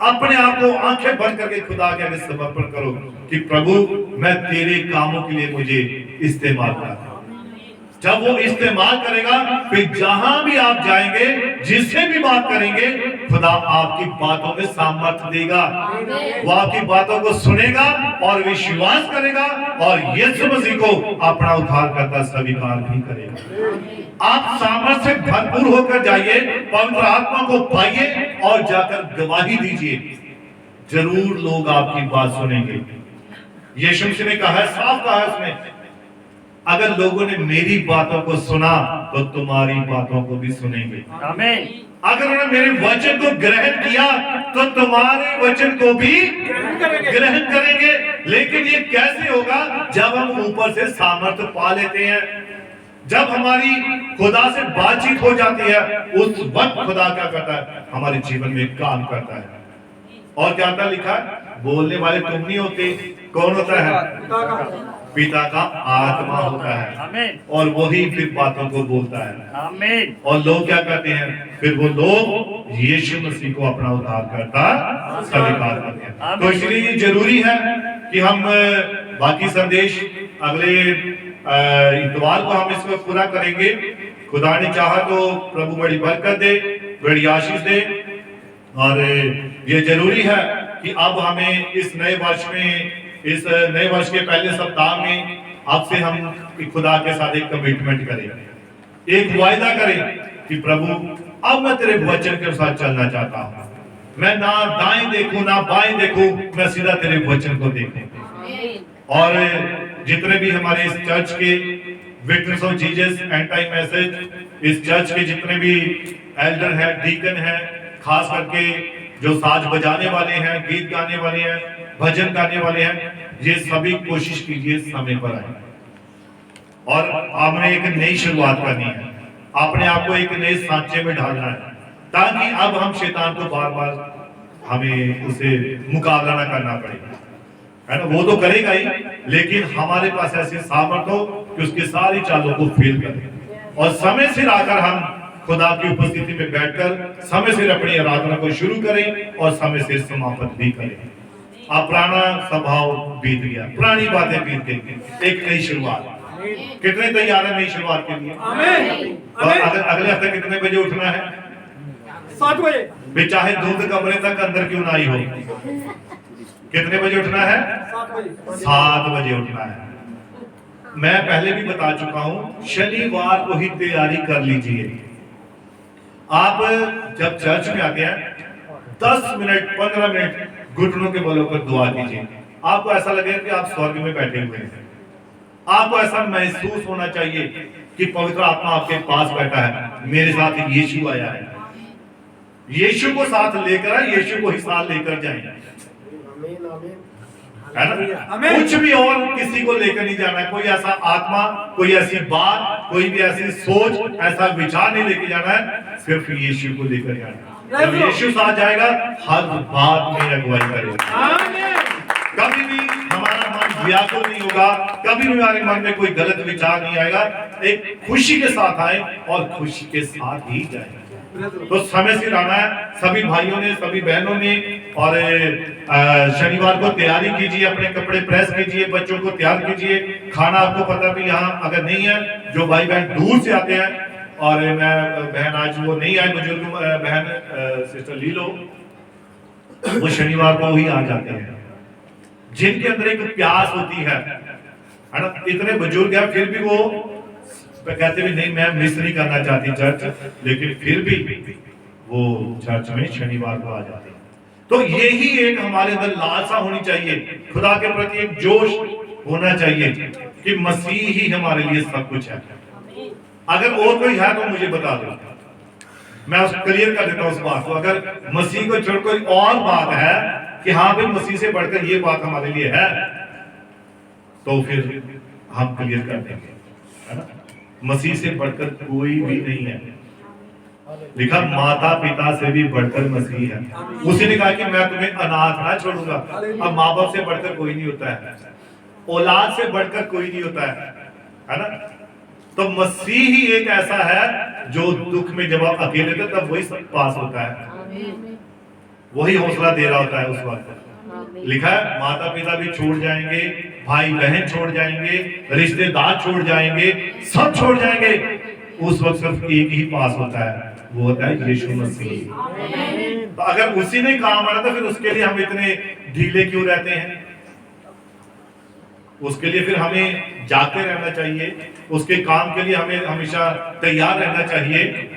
अपने आप को आंखें बंद करके खुदा के आगे समर्पण करो कि प्रभु मैं तेरे कामों के लिए मुझे इस्तेमाल कर। जब वो इस्तेमाल करेगा, फिर जहां भी आप जाएंगे, जिससे भी बात करेंगे, खुदा आपकी बातों में सामर्थ्य देगा, वो आपकी बातों को सुनेगा और विश्वास करेगा, और यीशु मसीह को अपना उद्धारकर्ता स्वीकार भी करेगा। आप सामर्थ्य से भरपूर होकर जाइए, पवित्र आत्मा को पाइए और जाकर गवाही दीजिए, जरूर लोग आपकी बात सुनेंगे। यीशु मसीह ने कहा है, साफ कहा है उसने, अगर लोगों ने मेरी बातों को सुना तो तुम्हारी बातों को भी सुनेंगे। आमीन। अगर उन्होंने मेरे वचन को ग्रहण किया तो तुम्हारे वचन को भी ग्रहण करेंगे। लेकिन ये कैसे होगा? जब हम ऊपर से सामर्थ्य पा लेते हैं, जब हमारी खुदा से बातचीत हो जाती है, उस वक्त खुदा क्या करता है? हमारे जीवन में काम करता है। और क्या लिखा है? बोलने वाले तुम नहीं होते, कौन होता है? पिता का आत्मा होता है आमीन और वही फिर बातों को बोलता है। आमीन और लोग क्या करते हैं, फिर वो लोग यीशु मसीह को अपना उद्धारकर्ता स्वीकार करते हैं। तो इसलिए ये जरूरी है कि हम बाकी संदेश अगले इतवार को हम इसको पूरा करेंगे। खुदा ने चाहा तो प्रभु बड़ी बरकत दे, बड़ी आशीष दे। और ये जरूरी है कि अब हमें इस नए वर्ष में, इस नए वर्ष के पहले सप्ताह में अब से हम खुदा के साथ एक कमिटमेंट करें, एक वायदा करें कि प्रभु अब मैं तेरे वचन के साथ चलना चाहता हूँ। मैं ना दाएं देखूं ना बाएं देखूं, मैं सीधा तेरे वचन को देखूं। और जितने भी हमारे इस चर्च के witness of Jesus and time message, इस चर्च के जितने भी एल्डर हैं, डीकन हैं, खास करके जो साज बजाने वाले हैं, गीत गाने वाले हैं, भजन गाने वाले हैं, ये सभी कोशिश कीजिए समय पर आए। और आपने एक नई शुरुआत करनी है, अपने आप को एक नए सांचे में ढालना है, ताकि अब हम शैतान को बार बार हमें उसे मुकाबला ना करना पड़ेगा, है ना। वो तो करेगा ही, लेकिन हमारे पास ऐसी सामर्थ्य हो कि उसकी सारी चालों को फेल करें और समय से आकर हम खुदा की उपस्थिति में बैठकर समय से अपनी आराधना को शुरू करें और समय से समाप्त भी करें। अब पुराना स्वभाव बीत गया, पुरानी बातें बीत गई, एक नई शुरुआत। कितने तैयार है नई शुरुआत के लिए? आमीन और अगले हफ्ते कितने बजे उठना है? 7 बजे। भी चाहे धुंध कमरे तक अंदर क्यों ना आई हो, कितने बजे उठना है? 7 बजे। 7 बजे उठना है। मैं पहले भी बता चुका हूं, शनिवार को ही तैयारी कर लीजिए। आप जब चर्च में आते हैं 10 मिनट 15 मिनट घुटनों के बलों पर दुआ कीजिए। आपको ऐसा लगेगा कि आप स्वर्ग में बैठे हुए हैं। आपको ऐसा महसूस होना चाहिए कि पवित्र आत्मा आपके पास बैठा है, मेरे साथ यीशु आया है। यीशु को साथ लेकर आए, यीशु को ही साथ लेकर जाए, है ना। कुछ भी और किसी को लेकर नहीं जाना है, कोई ऐसा आत्मा, कोई ऐसी बात, कोई भी ऐसी सोच, ऐसा विचार नहीं लेके जाना है, सिर्फ यीशु को लेकर जाना है। जब यीशु साथ जाएगा, हर बात में अगुवाई करेगा। कभी भी हमारा मन व्याकुल नहीं होगा, कभी भी हमारे मन में कोई गलत विचार नहीं आएगा। एक खुशी के साथ आए और खुशी के साथ ही जाए। तो समय से रहना है सभी भाइयों ने, सभी बहनों ने। और शनिवार को तैयारी कीजिए, अपने कपड़े प्रेस कीजिए, बच्चों को तैयार कीजिए। खाना आपको पता भी यहाँ अगर नहीं है, जो भाई बहन दूर से आते हैं, और मैं बहन आज वो नहीं आए, बुजुर्ग बहन सिस्टर लीलो, वो शनिवार को ही आ जाते हैं, जिनके अंदर एक प्यास होती है ना। इतने बुजुर्ग हैं फिर भी वो कहते भी नहीं, मैं मिस नहीं करना चाहती चर्च, लेकिन फिर भी वो चर्च में शनिवार को आ जाते हैं। तो यही एक हमारे अंदर लालसा होनी चाहिए, खुदा के प्रति एक जोश होना चाहिए कि मसीह ही हमारे लिए सब कुछ है। अगर और कोई है तो मुझे बता दो, मैं क्लियर कर देता हूं उस बात को। अगर मसीह को छोड़ कोई और बात है कि हाँ भाई मसीह से बढ़कर ये बात हमारे लिए है, तो फिर हम क्लियर कर देंगे, है ना। मसीह से बढ़कर कोई भी नहीं है। लिखा माता पिता से भी बढ़कर मसीह है। उसी ने कहा कि मैं तुम्हें अनाथ ना छोड़ूंगा। अब माँ बाप से बढ़कर कोई नहीं होता है, औलाद से बढ़कर कोई नहीं होता है ना। तो मसीह ही एक ऐसा है जो दुख में जब आप अकेले थे तब वही सब पास होता है, वही हौसला दे रहा होता है उस वक्त। लिखा है माता पिता भी छोड़ जाएंगे, भाई बहन छोड़ जाएंगे, रिश्तेदार छोड़ जाएंगे, सब छोड़ जाएंगे, उस वक्त सिर्फ एक ही पास होता है, वो होता है यीशु मसीह। तो अगर उसी ने काम आना तो फिर उसके लिए हम इतने ढीले क्यों रहते हैं? उसके लिए फिर हमें जागते रहना चाहिए, उसके काम के लिए हमें हमेशा तैयार रहना चाहिए।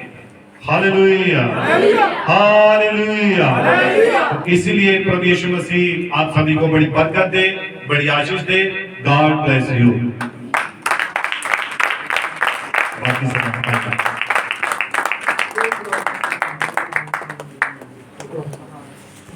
Hallelujah, hallelujah. तो इसीलिए प्रभु यीशु मसीह आप सभी को बड़ी बरकत दे, बड़ी आशीष दे। God bless you. बाकी सब